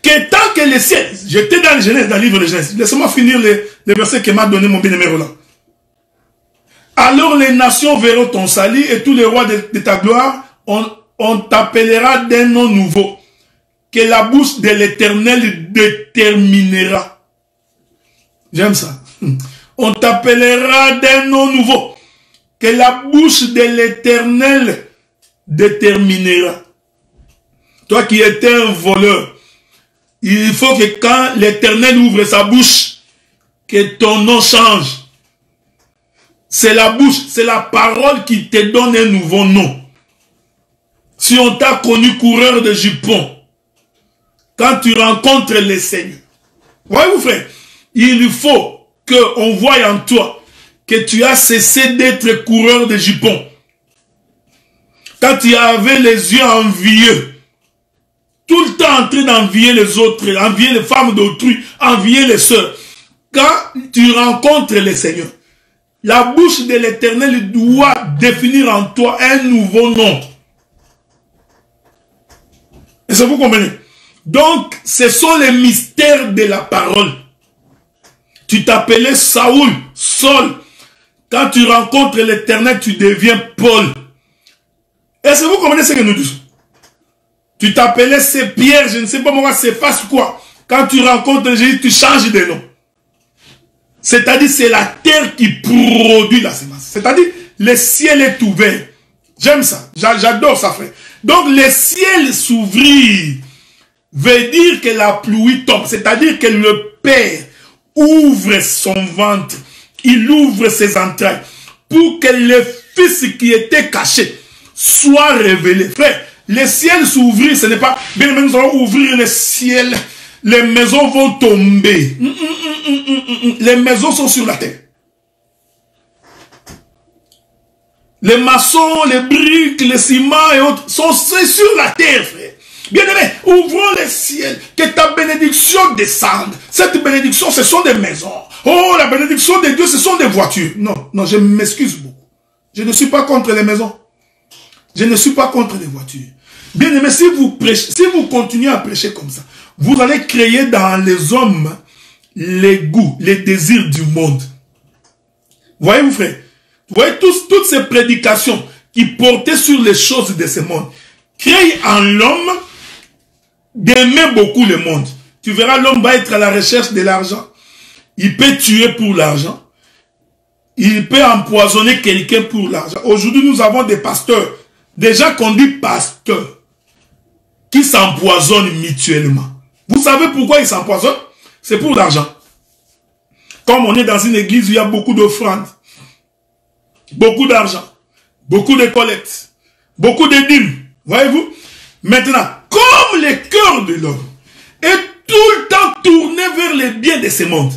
que tant que les ciels, j'étais dans le Genèse, dans le livre de Genèse, laissez-moi finir les versets que m'a donné mon bien-aimé Roland. Alors les nations verront ton salut et tous les rois de ta gloire, on t'appellera d'un nom nouveau, que la bouche de l'Éternel déterminera. J'aime ça. On t'appellera d'un nom nouveau, que la bouche de l'Éternel déterminera. Toi qui étais un voleur, il faut que quand l'Éternel ouvre sa bouche, que ton nom change. C'est la bouche, c'est la parole qui te donne un nouveau nom. Si on t'a connu coureur de jupons, quand tu rencontres le Seigneur, voyez-vous frère, il faut qu'on voie en toi que tu as cessé d'être coureur de jupons. Quand tu avais les yeux envieux, tout le temps en train d'envier les autres, envier les femmes d'autrui, envier les sœurs. Quand tu rencontres le Seigneur, la bouche de l'Éternel doit définir en toi un nouveau nom. Est-ce que vous comprenez? Donc, ce sont les mystères de la parole. Tu t'appelais Saoul, Saul. Quand tu rencontres l'Éternel, tu deviens Paul. Est-ce que vous comprenez ce que nous disons? Tu t'appelais Pierre, je ne sais pas moi, c'est face quoi. Quand tu rencontres Jésus, tu changes de nom. C'est-à-dire, c'est la terre qui produit la semence. C'est-à-dire, le ciel est ouvert. J'aime ça. J'adore ça, frère. Donc, le ciel s'ouvrir veut dire que la pluie tombe. C'est-à-dire que le Père ouvre son ventre. Il ouvre ses entrailles pour que le Fils qui était caché soit révélé. Frère, le ciel s'ouvrir, ce n'est pas... Bien, nous allons ouvrir le ciel. Les maisons vont tomber. Les maisons sont sur la terre. Les maçons, les briques, les ciments et autres sont sur la terre, frère. Bien-aimé, ouvrons le ciel, que ta bénédiction descende. Cette bénédiction, ce sont des maisons. Oh, la bénédiction de Dieu, ce sont des voitures. Non, non, je m'excuse beaucoup. Je ne suis pas contre les maisons. Je ne suis pas contre les voitures. Bien-aimé, si vous prêchez, si vous continuez à prêcher comme ça, vous allez créer dans les hommes les goûts, les désirs du monde. Voyez-vous, frère? Vous voyez toutes ces prédications qui portaient sur les choses de ce monde, créent en l'homme d'aimer beaucoup le monde. Tu verras, l'homme va être à la recherche de l'argent. Il peut tuer pour l'argent. Il peut empoisonner quelqu'un pour l'argent. Aujourd'hui, nous avons des pasteurs, des gens qu'on dit pasteurs, qui s'empoisonnent mutuellement. Vous savez pourquoi ils s'empoisonnent? C'est pour l'argent. Comme on est dans une église où il y a beaucoup d'offrandes, beaucoup d'argent, beaucoup de collectes, beaucoup de dîmes. Voyez-vous? Maintenant, comme le cœur de l'homme est tout le temps tourné vers les biens de ce monde,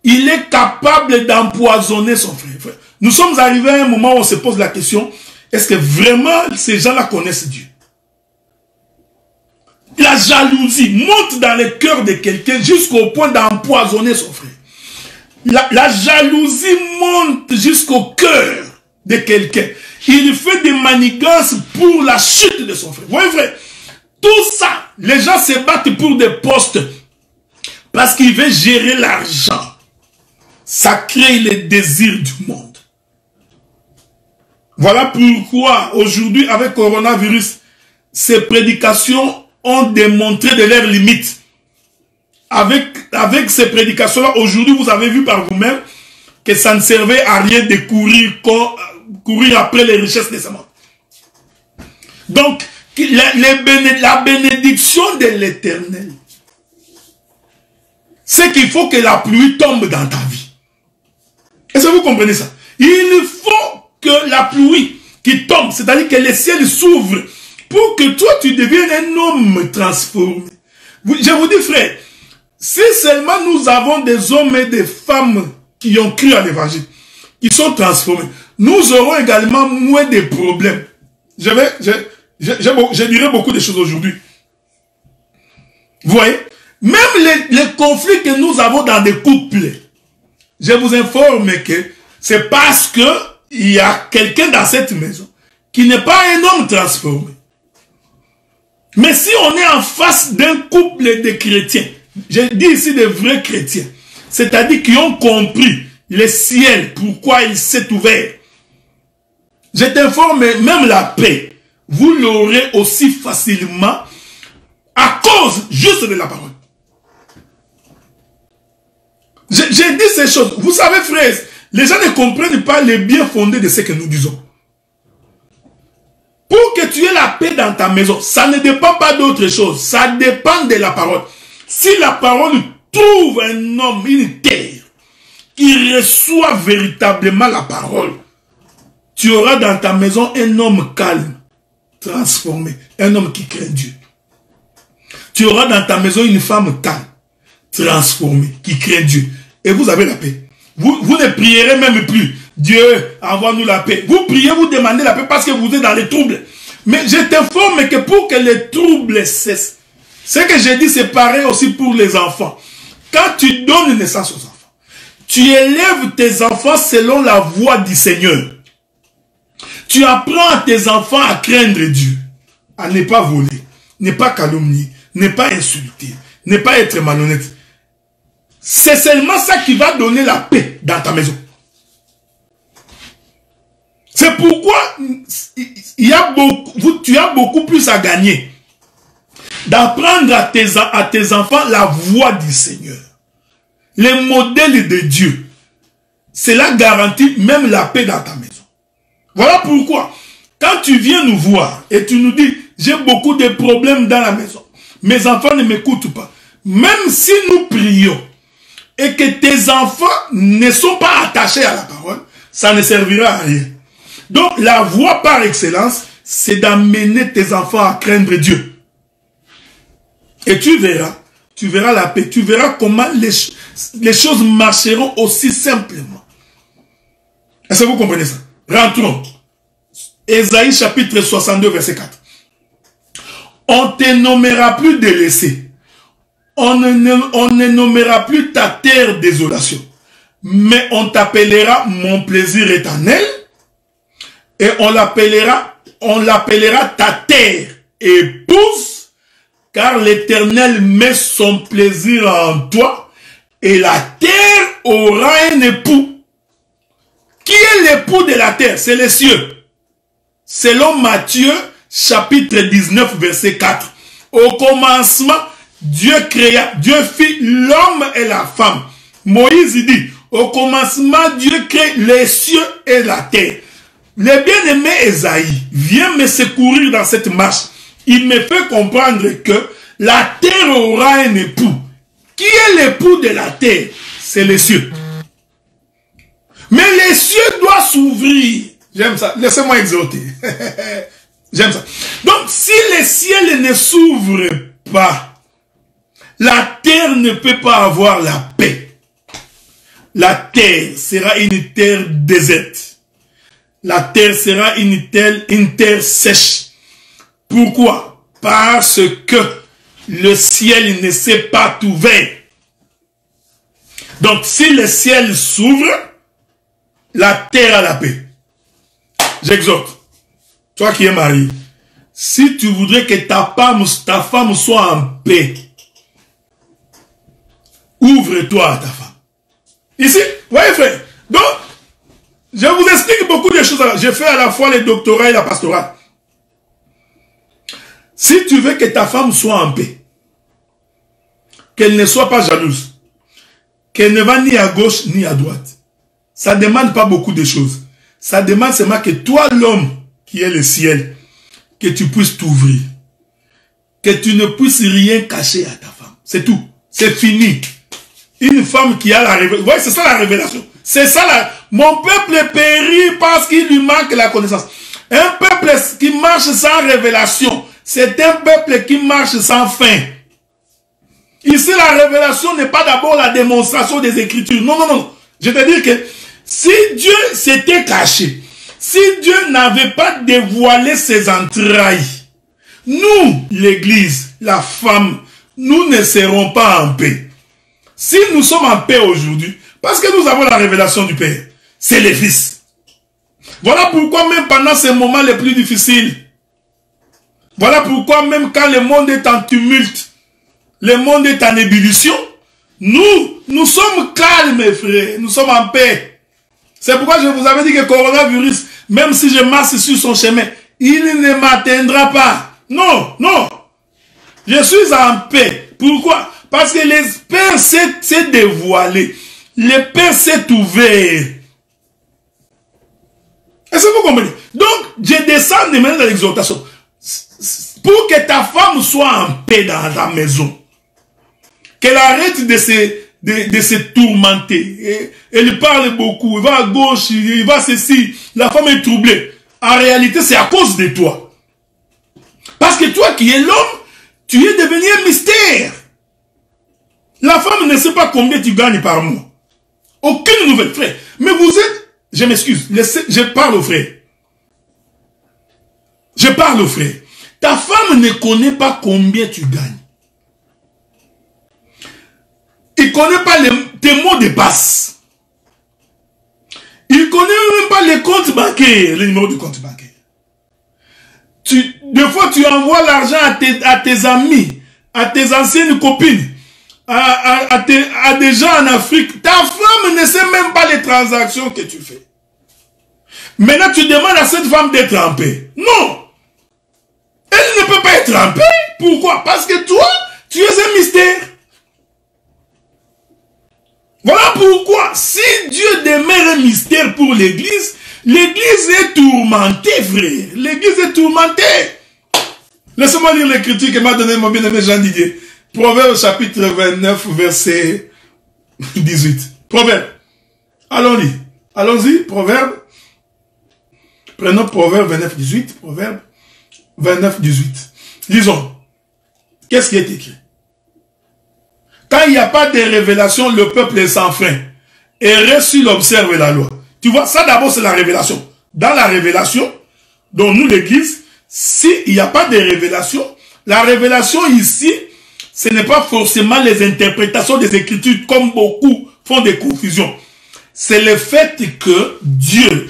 il est capable d'empoisonner son frère. Nous sommes arrivés à un moment où on se pose la question, est-ce que vraiment ces gens-là connaissent Dieu? La jalousie monte dans le cœur de quelqu'un jusqu'au point d'empoisonner son frère. La jalousie monte jusqu'au cœur de quelqu'un. Il fait des manigances pour la chute de son frère. Vous voyez, frère? Tout ça, les gens se battent pour des postes parce qu'ils veulent gérer l'argent. Ça crée les désirs du monde. Voilà pourquoi aujourd'hui, avec coronavirus, ces prédications ont démontré de leurs limites. Avec ces prédications-là, aujourd'hui, vous avez vu par vous-même que ça ne servait à rien de courir après les richesses de ce monde. Donc, la bénédiction de l'Éternel, c'est qu'il faut que la pluie tombe dans ta vie. Est-ce que vous comprenez ça? Il faut que la pluie qui tombe, c'est-à-dire que les ciels s'ouvrent pour que toi tu deviennes un homme transformé. Je vous dis frère, si seulement nous avons des hommes et des femmes qui ont cru à l'évangile, qui sont transformés, nous aurons également moins de problèmes. Je dirais beaucoup de choses aujourd'hui. Vous voyez? Même les conflits que nous avons dans des couples, je vous informe que c'est parce que il y a quelqu'un dans cette maison qui n'est pas un homme transformé. Mais si on est en face d'un couple de chrétiens, je dis ici des vrais chrétiens, c'est-à-dire qui ont compris le ciel, pourquoi il s'est ouvert, je t'informe, même la paix, vous l'aurez aussi facilement à cause juste de la parole. J'ai dit ces choses. Vous savez, frères, les gens ne comprennent pas les bien fondés de ce que nous disons. Pour que tu aies la paix dans ta maison, ça ne dépend pas d'autre chose. Ça dépend de la parole. Si la parole trouve un homme, une terre, qui reçoit véritablement la parole, tu auras dans ta maison un homme calme, transformé, un homme qui craint Dieu. Tu auras dans ta maison une femme calme, transformée, qui craint Dieu. Et vous avez la paix. Vous ne prierez même plus. Dieu, envoie-nous la paix. Vous priez, vous demandez la paix parce que vous êtes dans les troubles. Mais je t'informe que pour que les troubles cessent, ce que j'ai dit, c'est pareil aussi pour les enfants. Quand tu donnes naissance aux enfants, tu élèves tes enfants selon la voie du Seigneur. Tu apprends à tes enfants à craindre Dieu, à ne pas voler, ne pas calomnier, ne pas insulter, ne pas être malhonnête. C'est seulement ça qui va donner la paix dans ta maison. C'est pourquoi tu as beaucoup plus à gagner d'apprendre à tes enfants la voie du Seigneur, les modèles de Dieu. Cela garantit même la paix dans ta maison. Voilà pourquoi, quand tu viens nous voir et tu nous dis, j'ai beaucoup de problèmes dans la maison, mes enfants ne m'écoutent pas, même si nous prions, et que tes enfants ne sont pas attachés à la parole, ça ne servira à rien. Donc, la voie par excellence, c'est d'amener tes enfants à craindre Dieu. Et tu verras la paix, tu verras comment les choses marcheront aussi simplement. Est-ce que vous comprenez ça? Rentrons. Ésaïe chapitre 62, verset 4. On te nommera plus délaissé. On ne nommera plus ta terre désolation, mais on t'appellera mon plaisir éternel, et on l'appellera ta terre épouse, car l'Éternel met son plaisir en toi, et la terre aura un époux. Qui est l'époux de la terre? C'est les cieux. Selon Matthieu chapitre 19, verset 4. Au commencement, Dieu fit l'homme et la femme. Moïse dit, au commencement, Dieu crée les cieux et la terre. Le bien-aimé Esaïe vient me secourir dans cette marche. Il me fait comprendre que la terre aura un époux. Qui est l'époux de la terre? C'est les cieux. Mais les cieux doivent s'ouvrir. J'aime ça. Laissez-moi exhorter. J'aime ça. Donc, si les ciels ne s'ouvrent pas, la terre ne peut pas avoir la paix. La terre sera une terre déserte. La terre sera une terre sèche. Pourquoi? Parce que le ciel ne s'est pas ouvert. Donc, si le ciel s'ouvre, la terre a la paix. J'exhorte. Toi qui es marié, si tu voudrais que ta femme soit en paix, ouvre-toi à ta femme. Ici, voyez frère. Donc, je vous explique beaucoup de choses. J'ai fait à la fois le doctorat et la pastorale. Si tu veux que ta femme soit en paix, qu'elle ne soit pas jalouse, qu'elle ne va ni à gauche ni à droite, ça ne demande pas beaucoup de choses. Ça demande seulement que toi, l'homme qui est le ciel, que tu puisses t'ouvrir. Que tu ne puisses rien cacher à ta femme. C'est tout. C'est fini. Une femme qui a la révélation. Ouais, c'est ça la révélation. C'est ça la... Mon peuple périt parce qu'il lui manque la connaissance. Un peuple qui marche sans révélation, c'est un peuple qui marche sans fin. Ici, la révélation n'est pas d'abord la démonstration des Écritures. Non, non, non. Je te dis que si Dieu s'était caché, si Dieu n'avait pas dévoilé ses entrailles, nous, l'Église, la femme, nous ne serons pas en paix. Si nous sommes en paix aujourd'hui, parce que nous avons la révélation du Père, c'est les fils. Voilà pourquoi même pendant ces moments les plus difficiles, voilà pourquoi même quand le monde est en tumulte, le monde est en ébullition, nous sommes calmes, frères, nous sommes en paix. C'est pourquoi je vous avais dit que le coronavirus, même si je marche sur son chemin, il ne m'atteindra pas. Non, non. Je suis en paix. Pourquoi? Parce que l'Esprit s'est dévoilé. Le Père s'est ouvert. Est-ce que vous comprenez? Donc, je descends maintenant dans l'exhortation. Pour que ta femme soit en paix dans ta maison. Qu'elle arrête de se tourmenter. Elle parle beaucoup. Elle va à gauche, il va ceci. La femme est troublée. En réalité, c'est à cause de toi. Parce que toi qui es l'homme, tu es devenu un mystère. La femme ne sait pas combien tu gagnes par mois. Aucune nouvelle, frère. Mais vous êtes... Je m'excuse. Je parle au frère. Je parle au frère. Ta femme ne connaît pas combien tu gagnes. Il ne connaît pas tes mots de passe. Il ne connaît même pas les comptes bancaires, les numéros de compte bancaire. Des fois, tu envoies l'argent à tes amis, à tes anciennes copines, à des gens en Afrique. Ta femme ne sait même pas les transactions que tu fais. Maintenant, tu demandes à cette femme d'être en paix. Non. Elle ne peut pas être en paix. Pourquoi? Parce que toi, tu es un mystère. Voilà pourquoi, si Dieu demeure un mystère pour l'Église, l'Église est tourmentée, frère. L'Église est tourmentée. Laissez-moi lire l'écriture que m'a donné mon bien-aimé Jean Didier. Proverbe chapitre 29, verset 18. Proverbe. Allons-y. Allons-y, Proverbe. Prenons Proverbe 29, 18. Proverbe 29, 18. Lisons. Qu'est-ce qui est écrit? Quand il n'y a pas de révélation, le peuple est sans frein. Et reste s'il observe la loi. Tu vois, ça d'abord c'est la révélation. Dans la révélation, dont nous l'Église, s'il n'y a pas de révélation, la révélation ici, ce n'est pas forcément les interprétations des Écritures, comme beaucoup font des confusions. C'est le fait que Dieu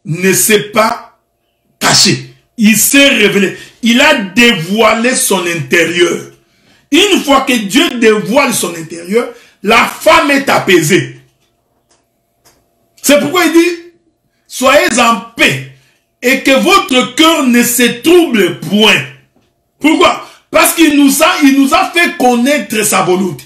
ne s'est pas caché. Il s'est révélé. Il a dévoilé son intérieur. Une fois que Dieu dévoile son intérieur, la femme est apaisée. C'est pourquoi il dit, soyez en paix et que votre cœur ne se trouble point. Pourquoi? Parce qu'il nous a fait connaître sa volonté.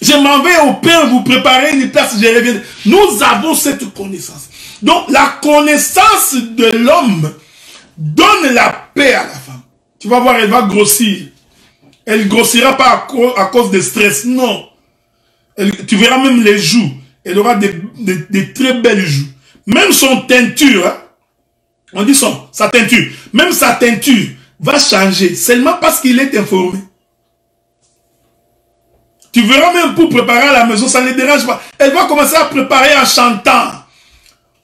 Je m'en vais au Père vous préparer une place, je reviens. Nous avons cette connaissance. Donc la connaissance de l'homme donne la paix à la femme. Tu vas voir, elle va grossir. Elle ne grossira pas à cause de stress, non. Tu verras même les joues. Elle aura des très belles joues. Même son teinture, hein, on dit sa teinture, même sa teinture va changer seulement parce qu'il est informé. Tu verras même pour préparer à la maison, ça ne dérange pas. Elle va commencer à préparer en chantant.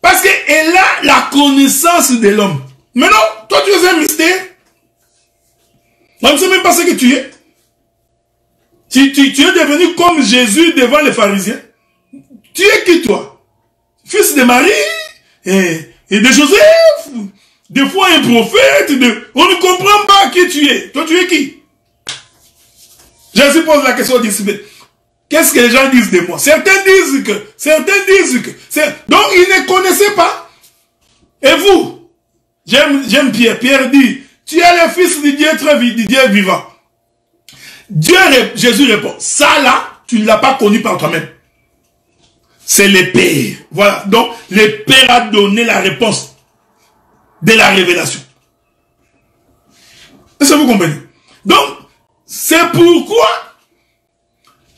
Parce qu'elle a la connaissance de l'homme. Mais non, toi tu es un mystère. On ne sait même pas ce que tu es. Tu es devenu comme Jésus devant les pharisiens. Tu es qui toi? Fils de Marie et de Joseph. Des fois un prophète. On ne comprend pas qui tu es. Toi tu es qui? Jésus pose la question aux disciples. Qu'est-ce que les gens disent de moi? Certains disent que. Donc ils ne connaissaient pas. Et vous? J'aime Pierre. Pierre dit, tu es le fils du Dieu vivant. Jésus répond, ça là, tu ne l'as pas connu par toi-même. C'est le Père. Voilà. Donc, le Père a donné la réponse de la révélation. Est-ce que vous comprenez? Donc, c'est pourquoi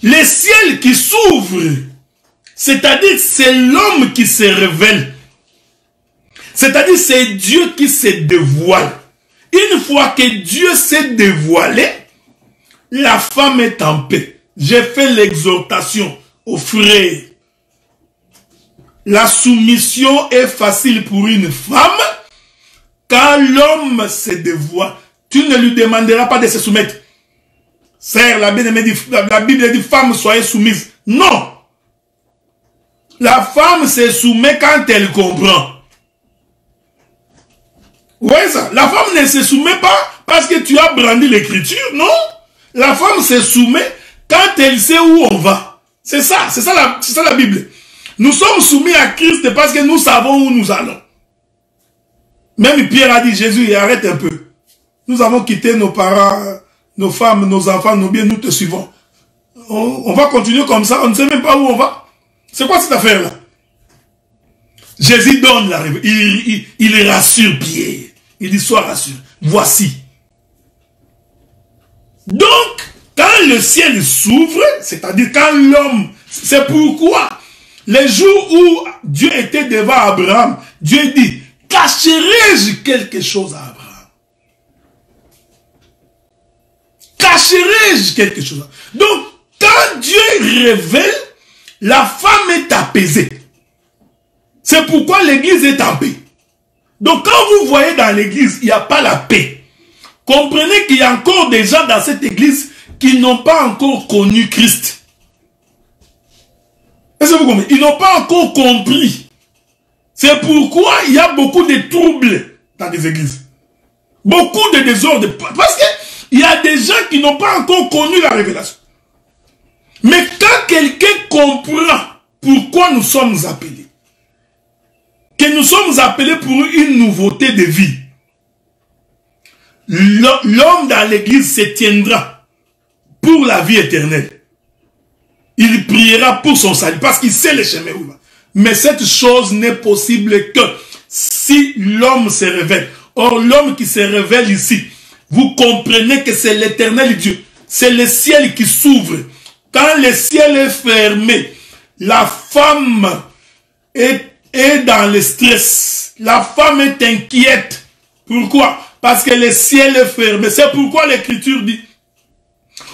les ciels qui s'ouvrent, c'est-à-dire c'est l'homme qui se révèle. C'est-à-dire c'est Dieu qui se dévoile. Une fois que Dieu s'est dévoilé, la femme est en paix. J'ai fait l'exhortation aux frères. La soumission est facile pour une femme quand l'homme se dévoile. Tu ne lui demanderas pas de se soumettre. Sœur, la Bible dit femme, soyez soumise. Non. La femme se soumet quand elle comprend. Vous voyez ça? La femme ne se soumet pas parce que tu as brandi l'écriture, non? La femme se soumet quand elle sait où on va. C'est ça la Bible. Nous sommes soumis à Christ parce que nous savons où nous allons. Même Pierre a dit, Jésus, arrête un peu. Nous avons quitté nos parents, nos femmes, nos enfants, nos biens, nous te suivons. On va continuer comme ça, on ne sait même pas où on va. C'est quoi cette affaire-là? Jésus donne la révélation, il rassure Pierre. Il dit, sois rassuré, voici. Donc, quand le ciel s'ouvre, c'est-à-dire quand l'homme, c'est pourquoi, les jours où Dieu était devant Abraham, Dieu dit, cacherai-je quelque chose à Abraham? Cacherai-je quelque chose? Donc, quand Dieu révèle, la femme est apaisée. C'est pourquoi l'église est en paix. Donc, quand vous voyez dans l'église, il n'y a pas la paix. Comprenez qu'il y a encore des gens dans cette église qui n'ont pas encore connu Christ. Est-ce que vous comprenez? Ils n'ont pas encore compris. C'est pourquoi il y a beaucoup de troubles dans les églises. Beaucoup de désordre. Parce qu'il y a des gens qui n'ont pas encore connu la révélation. Mais quand quelqu'un comprend pourquoi nous sommes appelés, que nous sommes appelés pour une nouveauté de vie, l'homme dans l'église se tiendra pour la vie éternelle. Il priera pour son salut parce qu'il sait le chemin où il va. Mais cette chose n'est possible que si l'homme se révèle. Or, l'homme qui se révèle ici, vous comprenez que c'est l'éternel Dieu. C'est le ciel qui s'ouvre. Quand le ciel est fermé, la femme est dans le stress. La femme est inquiète. Pourquoi? Parce que le ciel est fermé. C'est pourquoi l'écriture dit,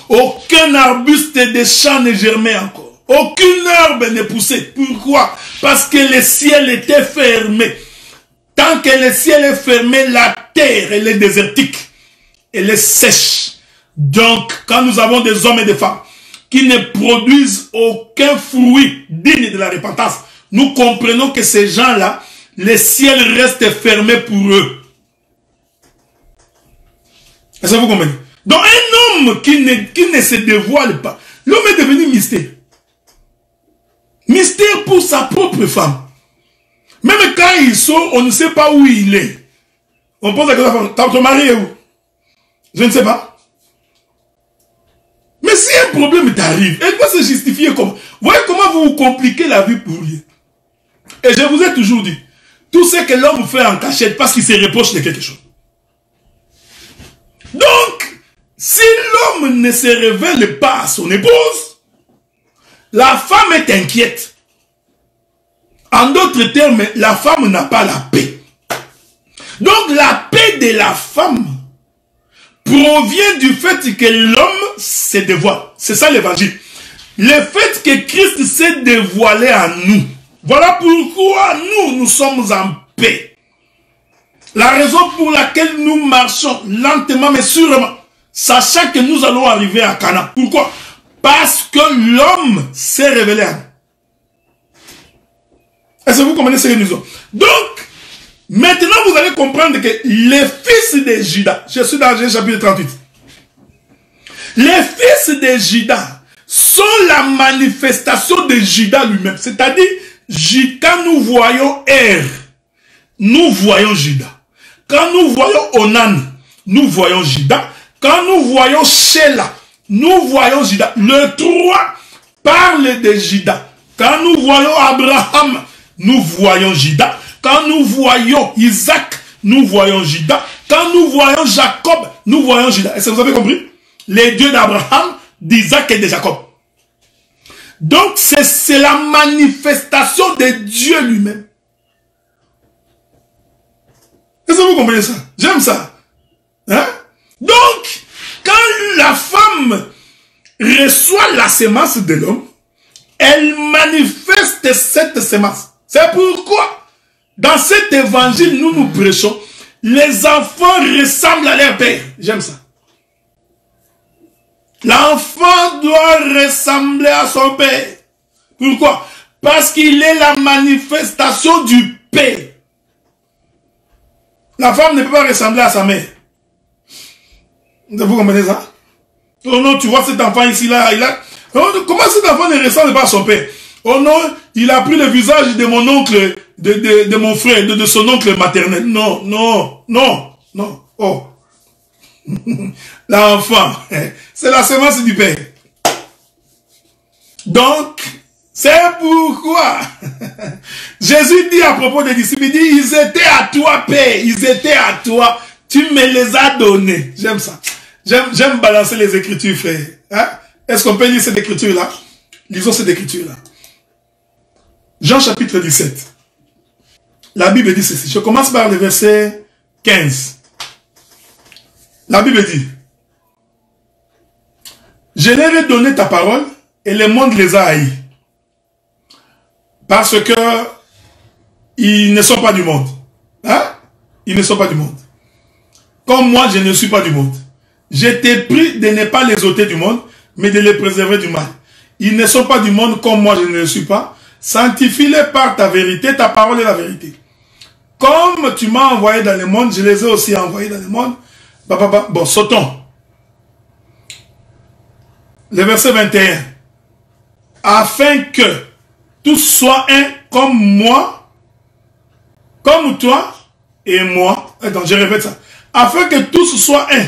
aucun arbuste des champs ne germait encore. Aucune herbe ne poussait. Pourquoi? Parce que le ciel était fermé. Tant que le ciel est fermé, la terre, elle est désertique. Elle est sèche. Donc, quand nous avons des hommes et des femmes qui ne produisent aucun fruit digne de la repentance, nous comprenons que ces gens-là, le ciel reste fermé pour eux. Est-ce que vous comprenez? Donc un homme qui ne se dévoile pas, l'homme est devenu mystère. Mystère pour sa propre femme. Même quand il sort, on ne sait pas où il est. On pose la question, ton mari est où? Je ne sais pas. Mais si un problème t'arrive, elle doit se justifier comme... Voyez comment vous vous compliquez la vie pour lui. Et je vous ai toujours dit, tout ce que l'homme fait en cachette parce qu'il se reproche de quelque chose. Donc, si l'homme ne se révèle pas à son épouse, la femme est inquiète. En d'autres termes, la femme n'a pas la paix. Donc, la paix de la femme provient du fait que l'homme se dévoile. C'est ça l'évangile. Le fait que Christ s'est dévoilé à nous. Voilà pourquoi nous sommes en paix. La raison pour laquelle nous marchons lentement mais sûrement, sachant que nous allons arriver à Canaan. Pourquoi? Parce que l'homme s'est révélé à nous. Est-ce que vous comprenez ce que nous disons? Donc, maintenant vous allez comprendre que les fils de Juda, je suis dans Genèse chapitre 38, les fils de Juda sont la manifestation de Juda lui-même. C'est-à-dire, quand nous voyons nous voyons Juda. Quand nous voyons Onan, nous voyons Juda. Quand nous voyons Sheila, nous voyons Juda. Le 3 parle de Juda. Quand nous voyons Abraham, nous voyons Juda. Quand nous voyons Isaac, nous voyons Juda. quand nous voyons Jacob, nous voyons Judas. Est-ce que vous avez compris? Les dieux d'Abraham, d'Isaac et de Jacob. Donc, c'est la manifestation de Dieu lui-même. Est-ce que vous comprenez ça? J'aime ça. Hein? Donc, quand la femme reçoit la sémence de l'homme, elle manifeste cette sémence. C'est pourquoi, dans cet évangile, nous prêchons, les enfants ressemblent à leur père. J'aime ça. L'enfant doit ressembler à son père. Pourquoi? Parce qu'il est la manifestation du père. La femme ne peut pas ressembler à sa mère. Vous comprenez ça? Oh non, tu vois cet enfant ici, là, oh, comment cet enfant ne ressemble pas à son père? Oh non, il a pris le visage de mon oncle, de mon frère, de son oncle maternel. Non, non, non, non. Oh. L'enfant, c'est la semence du père. Donc, c'est pourquoi Jésus dit à propos des disciples, il dit, ils étaient à toi, Père, ils étaient à toi, tu me les as donnés. J'aime ça. J'aime balancer les écritures, frère. Hein? Est-ce qu'on peut lire cette écriture-là? Lisons cette écriture-là. Jean chapitre 17. La Bible dit ceci. Je commence par le verset 15. La Bible dit, je leur ai donné ta parole et le monde les a haïs. Parce que ils ne sont pas du monde. Hein? Ils ne sont pas du monde. Comme moi, je ne suis pas du monde. Je t'ai pris de ne pas les ôter du monde, mais de les préserver du mal. Ils ne sont pas du monde comme moi, je ne le suis pas. Sanctifie-les par ta vérité, ta parole est la vérité. Comme tu m'as envoyé dans le monde, je les ai aussi envoyés dans le monde. Bon, sautons. Le verset 21. Afin que tous soient un comme moi, comme toi et moi. Attends, je répète ça. Afin que tous soient un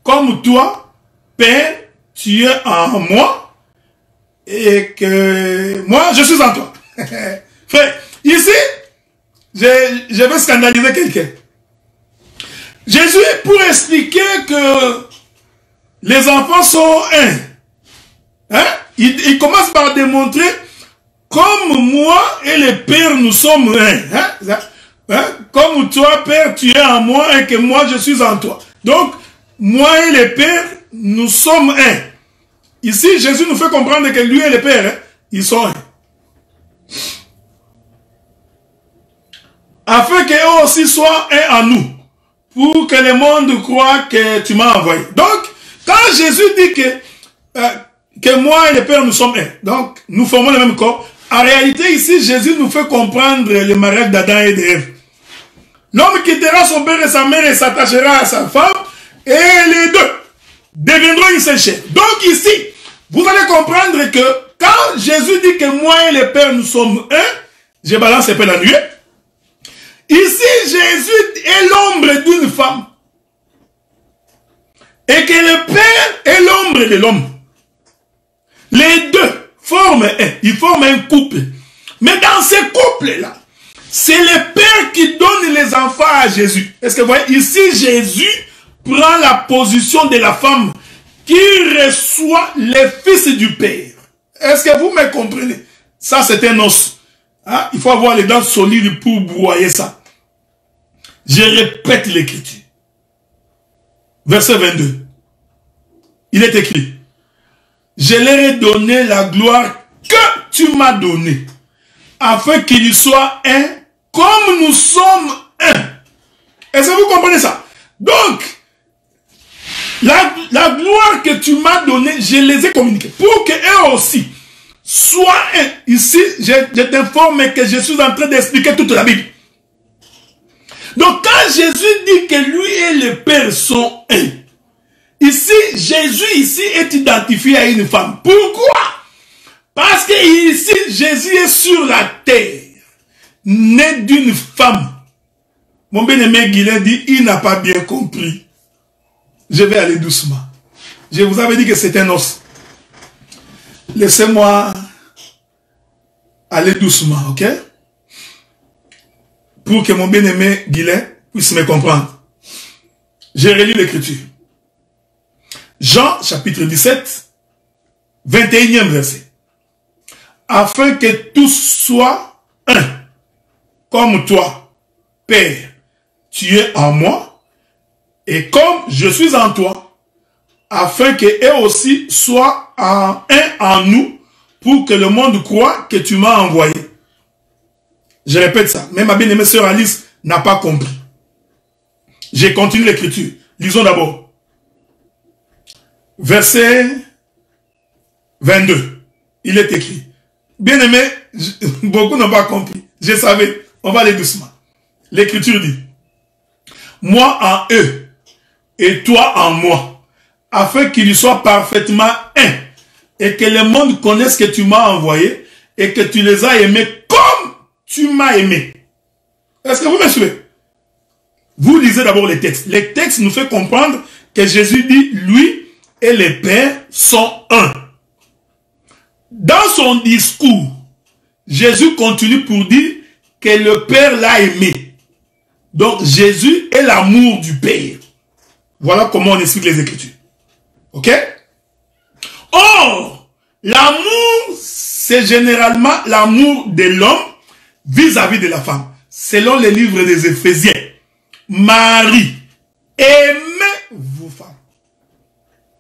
comme toi, Père, tu es en moi et que moi, je suis en toi. Frère, ici, je vais scandaliser quelqu'un. Jésus, pour expliquer que les enfants sont un, hein, il commence par démontrer comme moi et le Père, nous sommes un. Hein, hein, comme toi, Père, tu es en moi et que moi, je suis en toi. Donc, moi et le Père, nous sommes un. Ici, Jésus nous fait comprendre que lui et le Père, hein, ils sont un. Afin qu'eux aussi soient un en nous. Pour que le monde croit que tu m'as envoyé. Donc, quand Jésus dit que moi et le Père, nous sommes un, donc nous formons le même corps, en réalité, ici, Jésus nous fait comprendre le mariage d'Adam et d'Ève. L'homme quittera son père et sa mère et s'attachera à sa femme, et les deux deviendront une seule chair. Donc ici, vous allez comprendre que quand Jésus dit que moi et le Père, nous sommes un, je balance un peu la nuée. Ici, Jésus est l'ombre d'une femme. Et que le Père est l'ombre de l'homme. Les deux forment un. Ils forment un couple. Mais dans ce couple-là, c'est le Père qui donne les enfants à Jésus. Est-ce que vous voyez? Ici, Jésus prend la position de la femme qui reçoit les fils du Père. Est-ce que vous me comprenez? Ça, c'est un os. Hein? Il faut avoir les dents solides pour broyer ça. Je répète l'écriture. Verset 22. Il est écrit. Je leur ai donné la gloire que tu m'as donnée, afin qu'ils soient un, comme nous sommes un. Est-ce que vous comprenez ça? Donc, la gloire que tu m'as donnée, je les ai communiquées, pour qu'eux aussi soient un. Ici, je t'informe que je suis en train d'expliquer toute la Bible. Donc, quand Jésus dit que lui et le Père sont un, ici, Jésus ici est identifié à une femme. Pourquoi? Parce que ici, Jésus est sur la terre, né d'une femme. Mon bien-aimé Guilain dit, il n'a pas bien compris. Je vais aller doucement. Je vous avais dit que c'est un os. Laissez-moi aller doucement, ok? Pour que mon bien-aimé Guilain puisse me comprendre. J'ai relu l'écriture. Jean chapitre 17, 21e verset. Afin que tous soient un, comme toi, Père, tu es en moi, et comme je suis en toi, afin qu'eux aussi soient un en nous, pour que le monde croie que tu m'as envoyé. Je répète ça. Même ma bien-aimée sœur Alice n'a pas compris. J'ai continué l'écriture. Lisons d'abord. Verset 22. Il est écrit. Bien-aimé, beaucoup n'ont pas compris. Je savais. On va aller doucement. L'écriture dit. Moi en eux et toi en moi, afin qu'ils soient parfaitement un, et que le monde connaisse que tu m'as envoyé, et que tu les as aimés comme tu m'as aimé. Est-ce que vous me suivez? Vous lisez d'abord les textes. Les textes nous font comprendre que Jésus dit, lui et le Père sont un. Dans son discours, Jésus continue pour dire que le Père l'a aimé. Donc Jésus est l'amour du Père. Voilà comment on explique les Écritures. Ok? Or, l'amour, c'est généralement l'amour de l'homme vis-à-vis de la femme. Selon les livres des Éphésiens, Marie, aimez-vous femmes.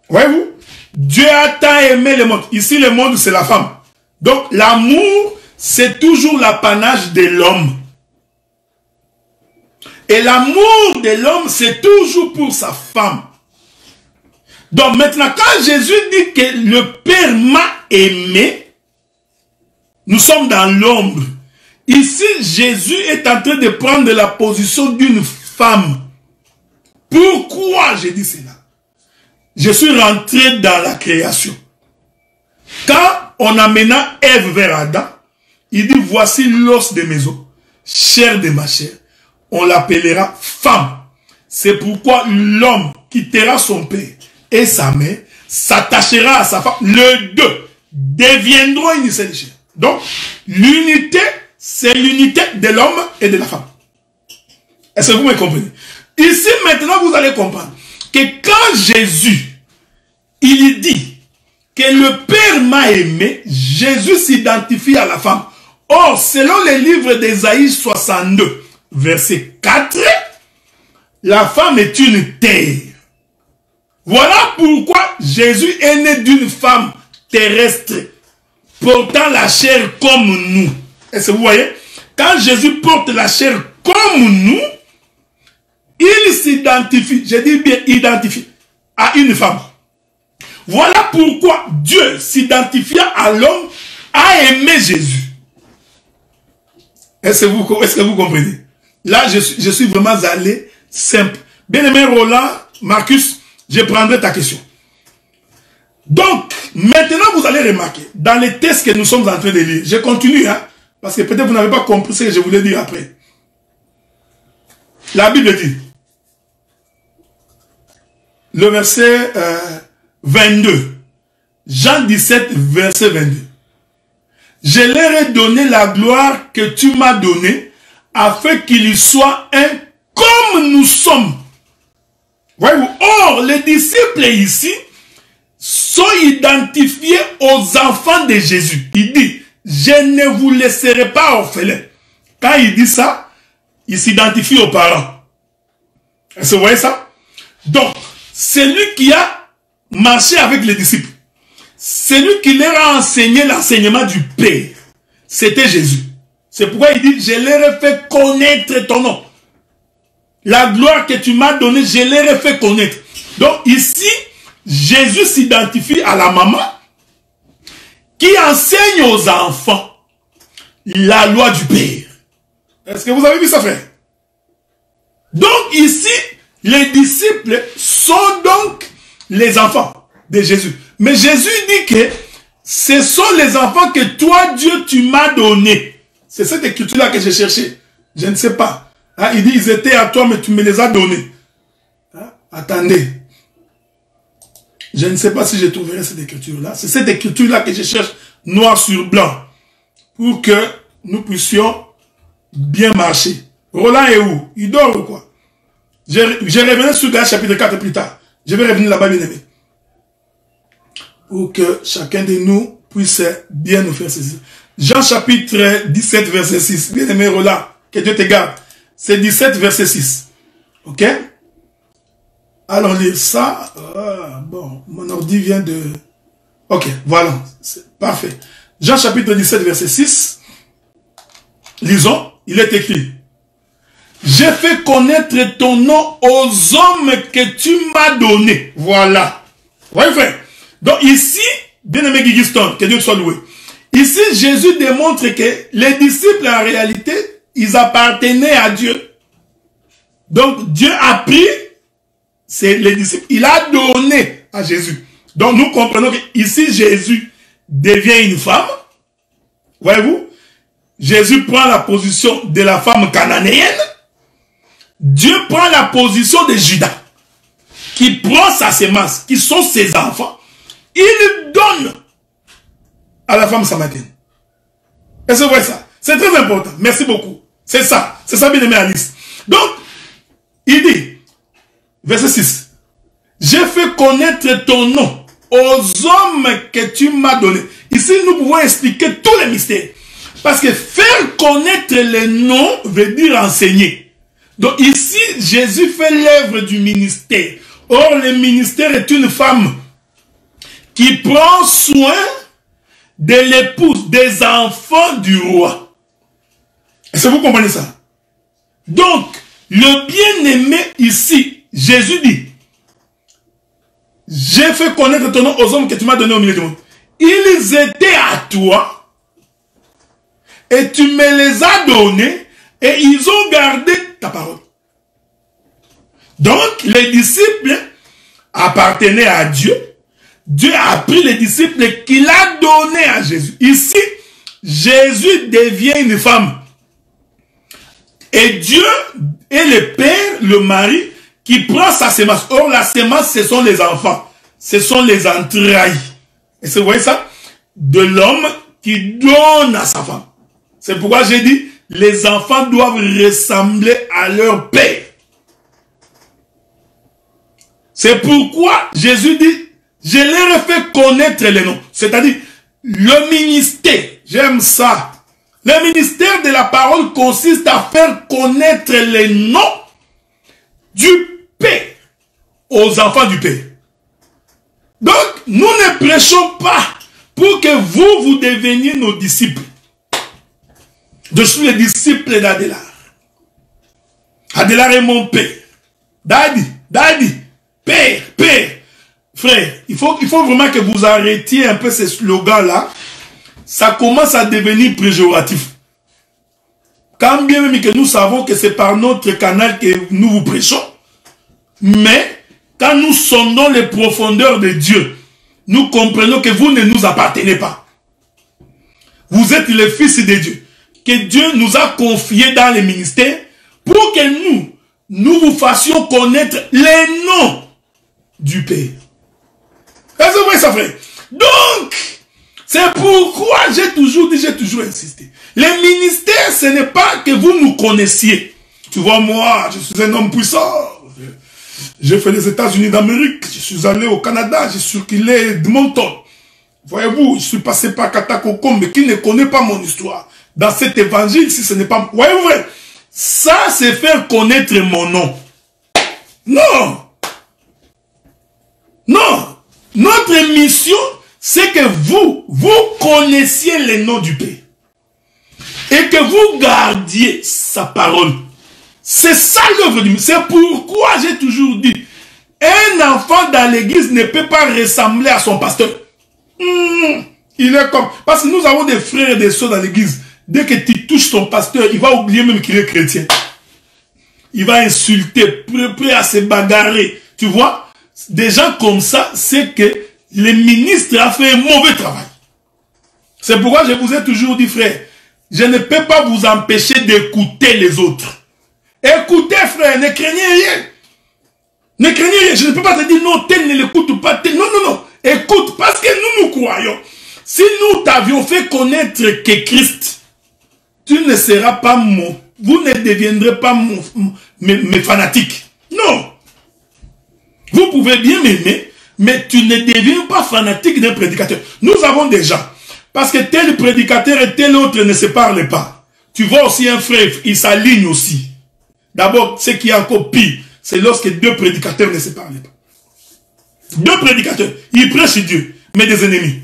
Voyez-vous? Dieu a tant aimé le monde. Ici, le monde, c'est la femme. Donc, l'amour, c'est toujours l'apanage de l'homme. Et l'amour de l'homme, c'est toujours pour sa femme. Donc, maintenant, quand Jésus dit que le Père m'a aimé, nous sommes dans l'ombre. Ici, Jésus est en train de prendre la position d'une femme. Pourquoi j'ai dit cela? Je suis rentré dans la création. Quand on amena Ève vers Adam, il dit, voici l'os de mes os, chair de ma chair. On l'appellera femme. C'est pourquoi l'homme quittera son père et sa mère, s'attachera à sa femme. Les deux deviendront une seule chair. Donc, l'unité, c'est l'unité de l'homme et de la femme. Est-ce que vous me comprenez? Ici, maintenant, vous allez comprendre que quand Jésus, il dit que le Père m'a aimé, Jésus s'identifie à la femme. Or, selon les livres d'Ésaïe 62, verset 4, la femme est une terre. Voilà pourquoi Jésus est né d'une femme terrestre, portant la chair comme nous. Est-ce que vous voyez? Quand Jésus porte la chair comme nous, il s'identifie, je dis bien identifie, à une femme. Voilà pourquoi Dieu, s'identifiant à l'homme, a aimé Jésus. Est-ce que vous comprenez? Là, je suis vraiment allé simple. Bien-aimé Roland, Marcus, je prendrai ta question. Donc, maintenant, vous allez remarquer, dans les textes que nous sommes en train de lire, je continue, hein, parce que peut-être vous n'avez pas compris ce que je voulais dire après. La Bible dit, le verset 22, Jean 17, verset 22. Je leur ai donné la gloire que tu m'as donnée, afin qu'ils soient un comme nous sommes. Voyez-vous? Or, les disciples ici sont identifiés aux enfants de Jésus. Il dit, je ne vous laisserai pas orphelins. Quand il dit ça, il s'identifie aux parents. Est-ce que vous voyez ça? Donc, celui qui a marché avec les disciples, celui qui leur a enseigné l'enseignement du Père, c'était Jésus. C'est pourquoi il dit, je leur ai fait connaître ton nom. La gloire que tu m'as donnée, je leur ai fait connaître. Donc ici, Jésus s'identifie à la maman qui enseigne aux enfants la loi du Père. Est-ce que vous avez vu ça, frère? Donc ici, les disciples sont donc les enfants de Jésus. Mais Jésus dit que ce sont les enfants que toi, Dieu, tu m'as donnés. C'est cette écriture-là que j'ai cherchée. Je ne sais pas. Hein, il dit, ils étaient à toi, mais tu me les as donnés. Hein? Attendez. Je ne sais pas si je trouverai cette écriture-là. C'est cette écriture-là que je cherche noir sur blanc. Pour que nous puissions bien marcher. Roland est où? Il dort ou quoi? Je reviendrai sur Galates chapitre 4 plus tard. Je vais revenir là-bas, bien aimé. Pour que chacun de nous puisse bien nous faire saisir. Jean chapitre 17, verset 6. Bien aimé Roland, que Dieu te garde. C'est 17, verset 6. Ok? Allons lire ça. Bon, mon ordi vient de... Ok, voilà. C'est parfait. Jean chapitre 17, verset 6. Lisons. Il est écrit. J'ai fait connaître ton nom aux hommes que tu m'as donné. Voilà. Voyez, frère. Donc ici, bien-aimé Guigiston, que Dieu soit loué. Ici, Jésus démontre que les disciples, en réalité, ils appartenaient à Dieu. Donc, Dieu a pris, c'est les disciples, il a donné à Jésus. Donc, nous comprenons que ici, Jésus devient une femme. Voyez-vous? Jésus prend la position de la femme cananéenne. Dieu prend la position de Judas, qui prend sa sémence, qui sont ses enfants. Il donne à la femme samaritaine. Est-ce que vous voyez ça? C'est très important. Merci beaucoup. C'est ça. C'est ça, bien aimé Alice. Donc, il dit, verset 6, j'ai fait connaître ton nom aux hommes que tu m'as donnés. Ici, nous pouvons expliquer tous les mystères. Parce que faire connaître les noms veut dire enseigner. Donc ici, Jésus fait l'œuvre du ministère. Or, le ministère est une femme qui prend soin de l'épouse, des enfants du roi. Est-ce que vous comprenez ça? Donc, le bien-aimé ici, Jésus dit, j'ai fait connaître ton nom aux hommes que tu m'as donné au milieu du monde. Ils étaient à toi et tu me les as donnés et ils ont gardé ta parole. Donc, les disciples appartenaient à Dieu. Dieu a pris les disciples qu'il a donnés à Jésus. Ici, Jésus devient une femme. Et Dieu est le père, le mari, qui prend sa sémence. Or, la sémence, ce sont les enfants. Ce sont les entrailles. Et vous voyez ça? De l'homme qui donne à sa femme. C'est pourquoi j'ai dit, les enfants doivent ressembler à leur père. C'est pourquoi Jésus dit, je leur ai fait connaître les noms. C'est-à-dire, le ministère, j'aime ça. Le ministère de la parole consiste à faire connaître les noms du Père aux enfants du Père. Donc, nous ne prêchons pas pour que vous deveniez nos disciples. Je suis le disciple d'Adélar. Adélar est mon père. Daddy, père. Frère, il faut vraiment que vous arrêtiez un peu ces slogans-là. Ça commence à devenir péjoratif. Quand bien même que nous savons que c'est par notre canal que nous vous prêchons, mais quand nous sondons les profondeurs de Dieu, nous comprenons que vous ne nous appartenez pas. Vous êtes les fils de Dieu, que Dieu nous a confiés dans les ministères pour que nous vous fassions connaître les noms du Père. Est-ce que vous voyez ça, frère? Donc, c'est pourquoi j'ai toujours dit, j'ai toujours insisté. Les ministères, ce n'est pas que vous nous connaissiez. Tu vois, moi, je suis un homme puissant. J'ai fait les États-Unis d'Amérique. Je suis allé au Canada. J'ai circulé de mon temps. Voyez-vous, je suis passé par Katakoko, mais qui ne connaît pas mon histoire. Dans cet évangile, si ce n'est pas... Voyez-vous, ça, c'est faire connaître mon nom. Non. Non. Notre mission, c'est que vous connaissiez les noms du Père. Et que vous gardiez sa parole. C'est ça l'œuvre du ministère. C'est pourquoi j'ai toujours dit, un enfant dans l'église ne peut pas ressembler à son pasteur. Il est comme... Parce que nous avons des frères et des sœurs dans l'église. Dès que tu touches ton pasteur, il va oublier même qu'il est chrétien. Il va insulter, prêt à se bagarrer. Tu vois? Des gens comme ça, c'est que le ministre a fait un mauvais travail. C'est pourquoi je vous ai toujours dit, frère, je ne peux pas vous empêcher d'écouter les autres. Écoutez, frère, ne craignez rien. Ne craignez rien. Je ne peux pas te dire, non, tel ne l'écoute pas. Tel. Non, non, non. Écoute, parce que nous croyons. Si nous t'avions fait connaître que Christ, tu ne seras pas mon... Vous ne deviendrez pas mes fanatiques. Non. Vous pouvez bien m'aimer, mais tu ne deviens pas fanatique d'un prédicateur. Nous avons des gens, parce que tel prédicateur et tel autre ne se parlent pas. Tu vois aussi un frère, il s'aligne aussi. D'abord, ce qui est encore pire, c'est lorsque deux prédicateurs ne se parlent pas. Deux prédicateurs, ils prêchent Dieu, mais des ennemis.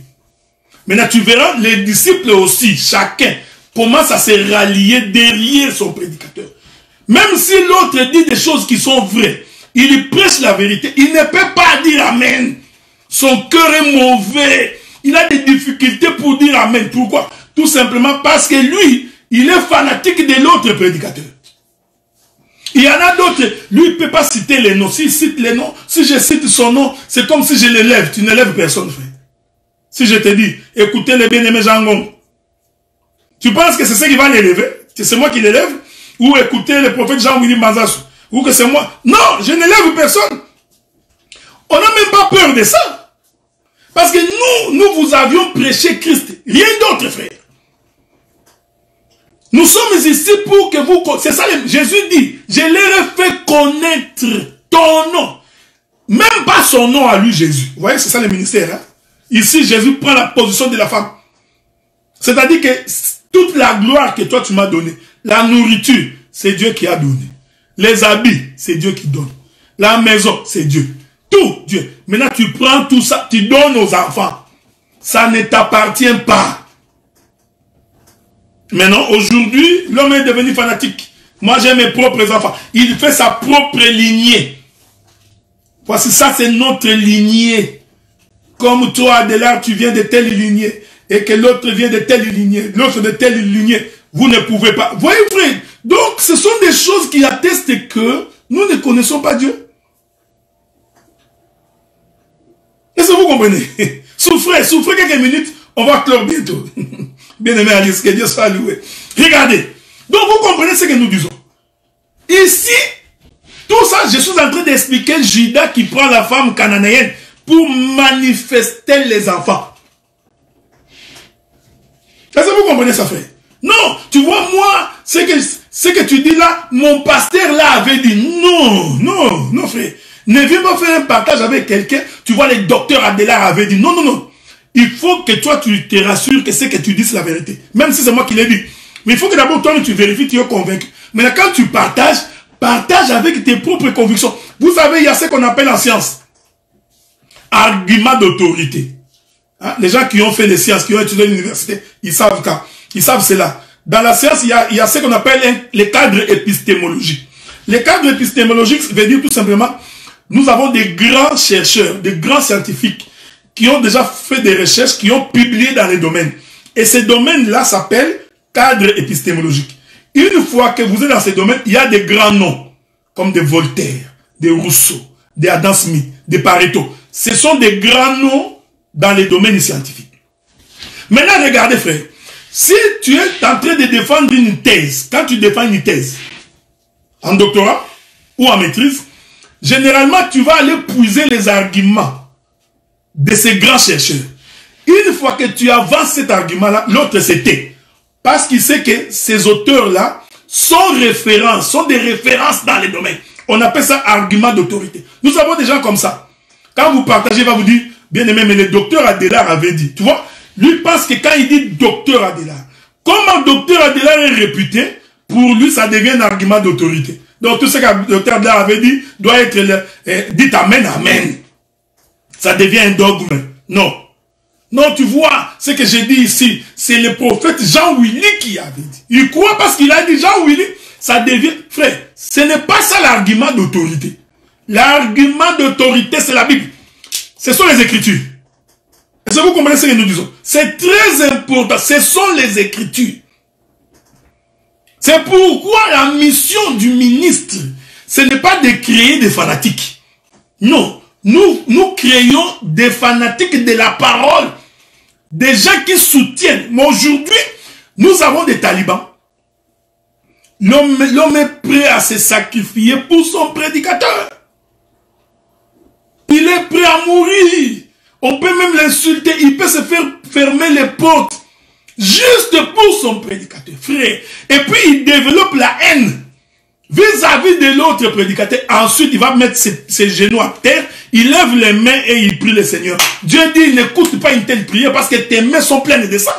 Maintenant, tu verras, les disciples aussi, chacun, commence à se rallier derrière son prédicateur. Même si l'autre dit des choses qui sont vraies, il prêche la vérité, il ne peut pas dire Amen. Son cœur est mauvais. Il a des difficultés pour dire Amen. Pourquoi? Tout simplement parce que lui, il est fanatique de l'autre prédicateur. Il y en a d'autres, lui, il ne peut pas citer les noms. S'il cite les noms, si je cite son nom, c'est comme si je l'élève. Tu n'élèves personne, frère. Si je te dis, écoutez le bien-aimé Jean-Gong, tu penses que c'est ce qui va l'élever? Que c'est moi qui l'élève? Ou écoutez le prophète Jean-Willy Manzassou? Ou que c'est moi? Non, je n'élève personne. On n'a même pas peur de ça. Parce que nous vous avions prêché Christ. Rien d'autre, frère. Nous sommes ici pour que vous... C'est ça, Jésus dit, je leur ai fait connaître ton nom. Même pas son nom à lui, Jésus. Vous voyez, c'est ça le ministère. Hein? Ici, Jésus prend la position de la femme. C'est-à-dire que toute la gloire que toi tu m'as donnée, la nourriture, c'est Dieu qui a donné. Les habits, c'est Dieu qui donne. La maison, c'est Dieu. Tout, Dieu. Maintenant, tu prends tout ça, tu donnes aux enfants. Ça ne t'appartient pas. Maintenant, aujourd'hui, l'homme est devenu fanatique. Moi, j'ai mes propres enfants. Il fait sa propre lignée. Voici, ça, c'est notre lignée. Comme toi, Adélard, tu viens de telle lignée. Et que l'autre vient de telle lignée. L'autre de telle lignée. Vous ne pouvez pas. Voyez, frère. Donc, ce sont des choses qui attestent que nous ne connaissons pas Dieu. Est-ce que vous comprenez? Souffrez quelques minutes. On va clore bientôt. Bien-aimé Alice, que Dieu soit loué. Regardez. Donc, vous comprenez ce que nous disons. Ici, tout ça, je suis en train d'expliquer Judas qui prend la femme cananéenne pour manifester les enfants. Est-ce que vous comprenez ça, frère? Non, tu vois, moi, ce que tu dis là, mon pasteur là avait dit, non, frère. Ne viens pas faire un partage avec quelqu'un. Tu vois, le docteur Adélard avait dit, non. Il faut que toi, tu te rassures que ce que tu dis, c'est la vérité. Même si c'est moi qui l'ai dit. Mais il faut que d'abord, toi, tu vérifies, tu es convaincu. Maintenant, quand tu partages, partage avec tes propres convictions. Vous savez, il y a ce qu'on appelle en science argument d'autorité. Hein? Les gens qui ont fait les sciences, qui ont étudié à l'université, ils savent cela. Dans la science, il y a ce qu'on appelle les cadres épistémologiques. Les cadres épistémologiques veut dire tout simplement, nous avons des grands chercheurs, des grands scientifiques qui ont déjà fait des recherches, qui ont publié dans les domaines. Et ces domaines-là s'appellent cadres épistémologiques. Une fois que vous êtes dans ces domaines, il y a des grands noms, comme des Voltaire, des Rousseau, des Adam Smith, des Pareto. Ce sont des grands noms dans les domaines scientifiques. Maintenant, regardez, frère. Si tu es en train de défendre une thèse, quand tu défends une thèse, en doctorat ou en maîtrise, généralement, tu vas aller puiser les arguments de ces grands chercheurs. Une fois que tu avances cet argument-là, l'autre se tait. Parce qu'il sait que ces auteurs-là sont des références dans les domaines. On appelle ça argument d'autorité. Nous avons des gens comme ça. Quand vous partagez, il va vous dire, bien aimé, mais le docteur Adélard avait dit. Tu vois, lui pense que quand il dit docteur Adélard, comme un docteur Adélard est réputé, pour lui, ça devient un argument d'autorité. Donc tout ce que le docteur Adélard avait dit doit être dit amen, amen. Ça devient un dogme. Non. Non, tu vois, ce que j'ai dit ici, c'est le prophète Jean-Willy qui avait dit. Il croit parce qu'il a dit Jean-Willy, ça devient... Frère, ce n'est pas ça l'argument d'autorité. L'argument d'autorité, c'est la Bible. Ce sont les Écritures. Est-ce que vous comprenez ce que nous disons? C'est très important. Ce sont les Écritures. C'est pourquoi la mission du ministre, ce n'est pas de créer des fanatiques. Non. Nous créons des fanatiques de la parole. Des gens qui soutiennent. Mais aujourd'hui, nous avons des talibans. L'homme est prêt à se sacrifier pour son prédicateur. Il est prêt à mourir. On peut même l'insulter. Il peut se faire fermer les portes. Juste pour son prédicateur, frère. Et puis il développe la haine. vis-à-vis de l'autre prédicateur. Ensuite, il va mettre ses genoux à terre, il lève les mains et il prie le Seigneur. Dieu dit, n'écoute pas une telle prière parce que tes mains sont pleines de sang.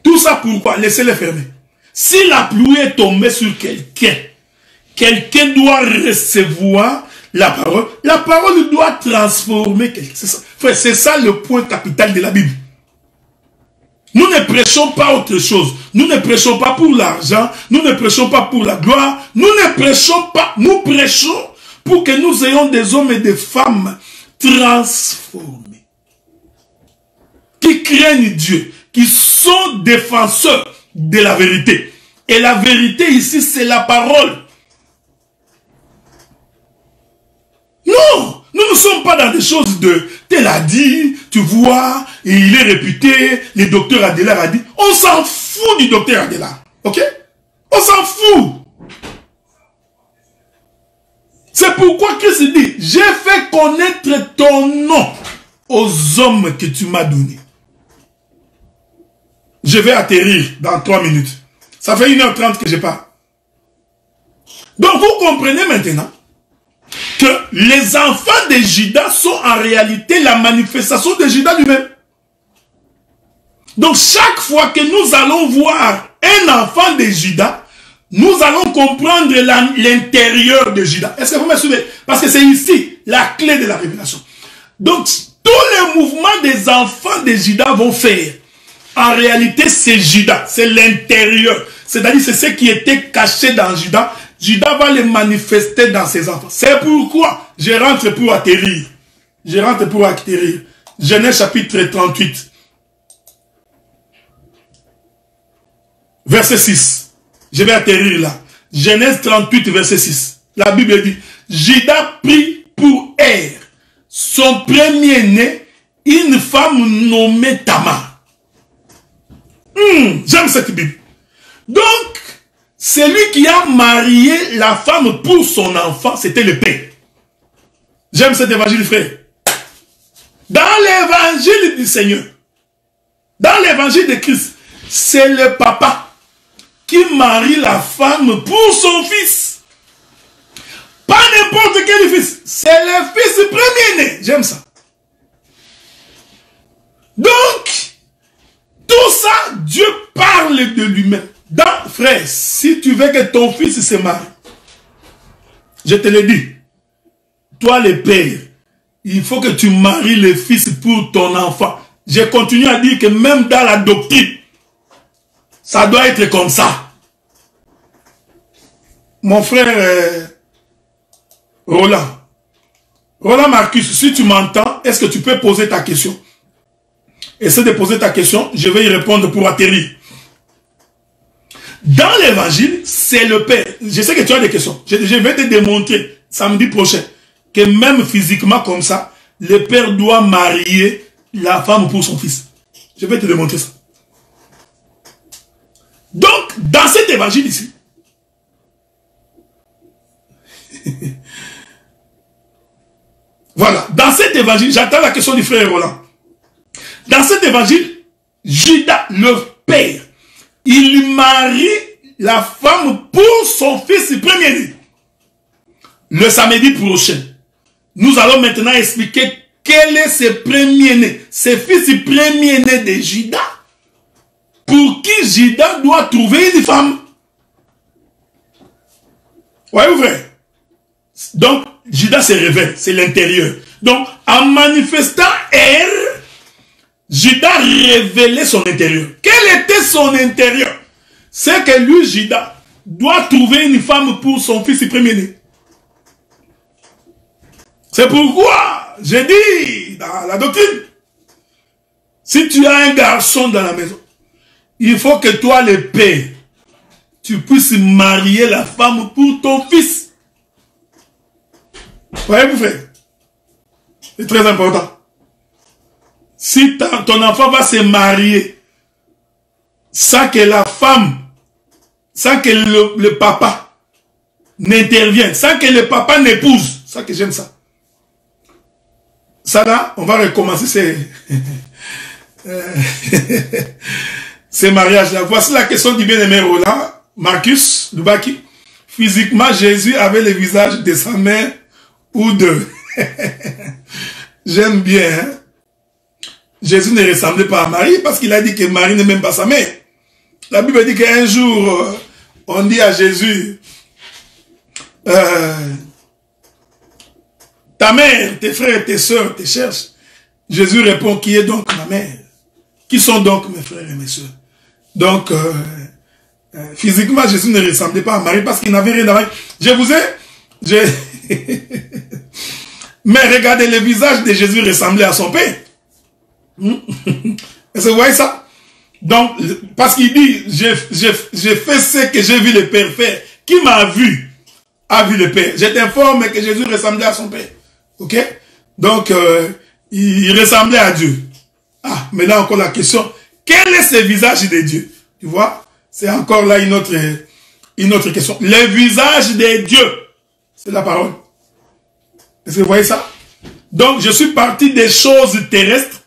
Tout ça pourquoi? Laissez-les fermer. Si la pluie est tombée sur quelqu'un, quelqu'un doit recevoir la parole. La parole doit transformer quelqu'un. C'est ça le point capital de la Bible. Nous ne prêchons pas autre chose. Nous ne prêchons pas pour l'argent. Nous ne prêchons pas pour la gloire. Nous ne prêchons pas. Nous prêchons pour que nous ayons des hommes et des femmes transformés. Qui craignent Dieu. Qui sont défenseurs de la vérité. Et la vérité ici, c'est la parole. Non, nous ne sommes pas dans des choses de tel a dit, tu vois, et il est réputé, le docteur Adela a dit. On s'en fout du docteur Adela, ok? On s'en fout. C'est pourquoi Christ dit, j'ai fait connaître ton nom aux hommes que tu m'as donnés. Je vais atterrir dans 3 minutes. Ça fait 1h30 que je parle. Donc vous comprenez maintenant que les enfants de Judas sont en réalité la manifestation de Judas lui-même. Donc chaque fois que nous allons voir un enfant de Judas, nous allons comprendre l'intérieur de Judas. Est-ce que vous me suivez? Parce que c'est ici la clé de la révélation. Donc tous les mouvements des enfants de Judas vont faire. En réalité, c'est Judas, c'est l'intérieur. C'est-à-dire, c'est ce qui était caché dans Judas. Judas va le manifester dans ses enfants. C'est pourquoi je rentre pour atterrir. Je rentre pour atterrir. Genèse chapitre 38. Verset 6. Je vais atterrir là. Genèse 38, verset 6. La Bible dit, Judas prit pour Er, son premier-né, une femme nommée Tamar. J'aime cette Bible. Donc, celui qui a marié la femme pour son enfant, c'était le père. J'aime cet évangile, frère. Dans l'évangile du Seigneur, dans l'évangile de Christ, c'est le papa qui marie la femme pour son fils. Pas n'importe quel fils. C'est le fils premier-né. J'aime ça. Donc, tout ça, Dieu parle de lui-même. Donc, frère, si tu veux que ton fils se marie, je te le dis, toi le père, il faut que tu maries le fils pour ton enfant. Je continue à dire que même dans la doctrine, ça doit être comme ça. Mon frère Roland Marcus, si tu m'entends, est-ce que tu peux poser ta question? Essaie de poser ta question, je vais y répondre pour atterrir. Dans l'évangile, c'est le père. Je sais que tu as des questions. Je vais te démontrer samedi prochain que même physiquement comme ça, le père doit marier la femme pour son fils. Je vais te démontrer ça. Donc, dans cet évangile ici, voilà, dans cet évangile, j'attends la question du frère Roland. Dans cet évangile, Judas, le père, il marie la femme pour son fils premier-né. Le samedi prochain, nous allons maintenant expliquer quel est ce premier-né, ce fils premier-né de Judas, pour qui Judas doit trouver une femme. Voyez-vous, frère? Donc, Judas se révèle, c'est l'intérieur. Donc, en manifestant Judas révélait son intérieur. Quel était son intérieur? C'est que lui, Judas, doit trouver une femme pour son fils premier-né. C'est pourquoi, j'ai dit dans la doctrine, si tu as un garçon dans la maison, il faut que toi, le père, tu puisses marier la femme pour ton fils. Voyez-vous, frère? C'est très important. Si ton enfant va se marier sans que la femme, sans que le papa n'intervienne, sans que le papa n'épouse, ça que j'aime ça. Ça là, on va recommencer ces mariages-là. Voici la question du bien-aimé Roland. Marcus Lubaki. Physiquement, Jésus avait le visage de sa mère ou de... J'aime bien. Hein? Jésus ne ressemblait pas à Marie parce qu'il a dit que Marie n'est même pas sa mère. La Bible dit qu'un jour, on dit à Jésus, ta mère, tes frères, tes soeurs te cherchent. Jésus répond, qui est donc ma mère? Qui sont donc mes frères et mes soeurs? Donc, physiquement, Jésus ne ressemblait pas à Marie parce qu'il n'avait rien à voir. Je vous ai... Mais regardez, le visage de Jésus ressemblait à son père. Est-ce que vous voyez ça? Donc, parce qu'il dit, j'ai fait ce que j'ai vu le Père faire. Qui m'a vu a vu le Père. Je t'informe que Jésus ressemblait à son Père. Ok? Donc, il ressemblait à Dieu. Ah, maintenant encore la question, quel est ce visage de Dieu? Tu vois? C'est encore là une autre question. Le visage de Dieu, c'est la parole. Est-ce que vous voyez ça? Donc, je suis parti des choses terrestres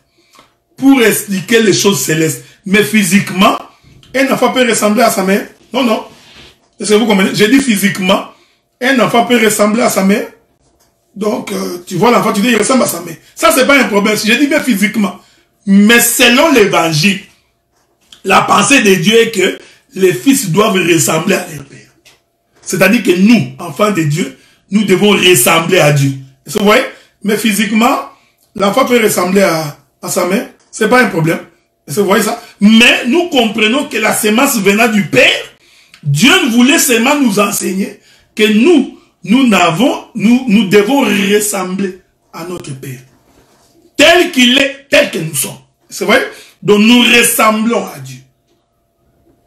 pour expliquer les choses célestes. Mais physiquement, un enfant peut ressembler à sa mère. Non, non. Est-ce que vous comprenez? J'ai dit physiquement, un enfant peut ressembler à sa mère. Donc, tu vois l'enfant, tu dis, il ressemble à sa mère. Ça, c'est pas un problème. J'ai dit bien physiquement. Mais selon l'évangile, la pensée de Dieu est que les fils doivent ressembler à leur père. C'est-à-dire que nous, enfants de Dieu, nous devons ressembler à Dieu. Est-ce que vous voyez? Mais physiquement, l'enfant peut ressembler à sa mère. C'est pas un problème. Est-ce que vous voyez ça? Mais nous comprenons que la sémence venant du Père, Dieu voulait seulement nous enseigner que nous devons ressembler à notre Père. Tel qu'il est, tel que nous sommes. C'est vrai? Donc nous ressemblons à Dieu.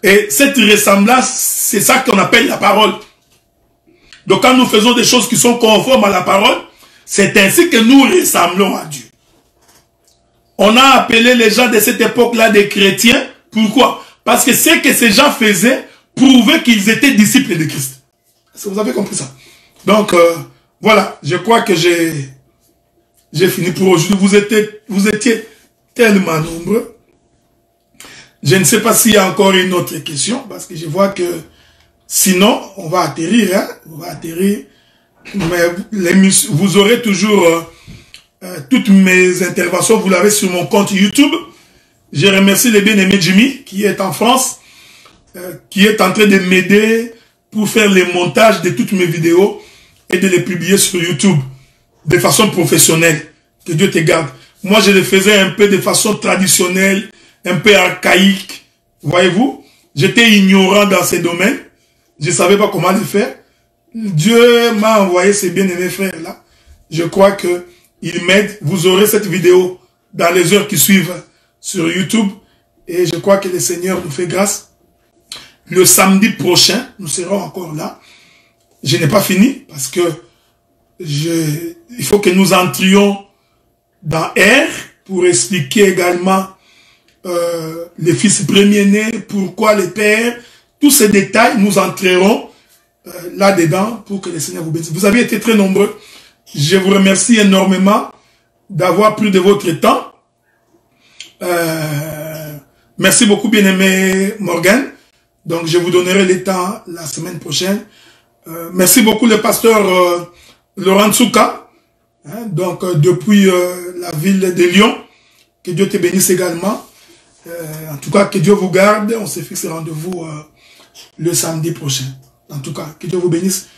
Et cette ressemblance, c'est ça qu'on appelle la parole. Donc quand nous faisons des choses qui sont conformes à la parole, c'est ainsi que nous ressemblons à Dieu. On a appelé les gens de cette époque-là des chrétiens. Pourquoi? Parce que ce que ces gens faisaient prouvait qu'ils étaient disciples de Christ. Est-ce que vous avez compris ça? Donc, voilà, je crois que j'ai fini pour aujourd'hui. Vous étiez tellement nombreux. Je ne sais pas s'il y a encore une autre question, parce que je vois que sinon, on va atterrir. Hein? On va atterrir. Mais vous aurez toujours... toutes mes interventions, vous l'avez sur mon compte YouTube. Je remercie le bien-aimé Jimmy, qui est en France, qui est en train de m'aider pour faire le montage de toutes mes vidéos et de les publier sur YouTube de façon professionnelle. Que Dieu te garde. Moi, je le faisais un peu de façon traditionnelle, un peu archaïque. Voyez-vous, j'étais ignorant dans ces domaines. Je ne savais pas comment le faire. Dieu m'a envoyé ces bien-aimés frères-là. Je crois que il m'aide. Vous aurez cette vidéo dans les heures qui suivent sur YouTube. Et je crois que le Seigneur nous fait grâce. Le samedi prochain, nous serons encore là. Je n'ai pas fini parce que il faut que nous entrions dans R pour expliquer également les fils premiers-nés, pourquoi les pères. Tous ces détails, nous entrerons là-dedans pour que le Seigneur vous bénisse. Vous avez été très nombreux. Je vous remercie énormément d'avoir pris de votre temps. Merci beaucoup, bien-aimé Morgan. Donc, je vous donnerai le temps la semaine prochaine. Merci beaucoup, le pasteur Laurent Tsouka, hein, donc depuis la ville de Lyon. Que Dieu te bénisse également. En tout cas, que Dieu vous garde. On se fixe rendez-vous le samedi prochain. En tout cas, que Dieu vous bénisse.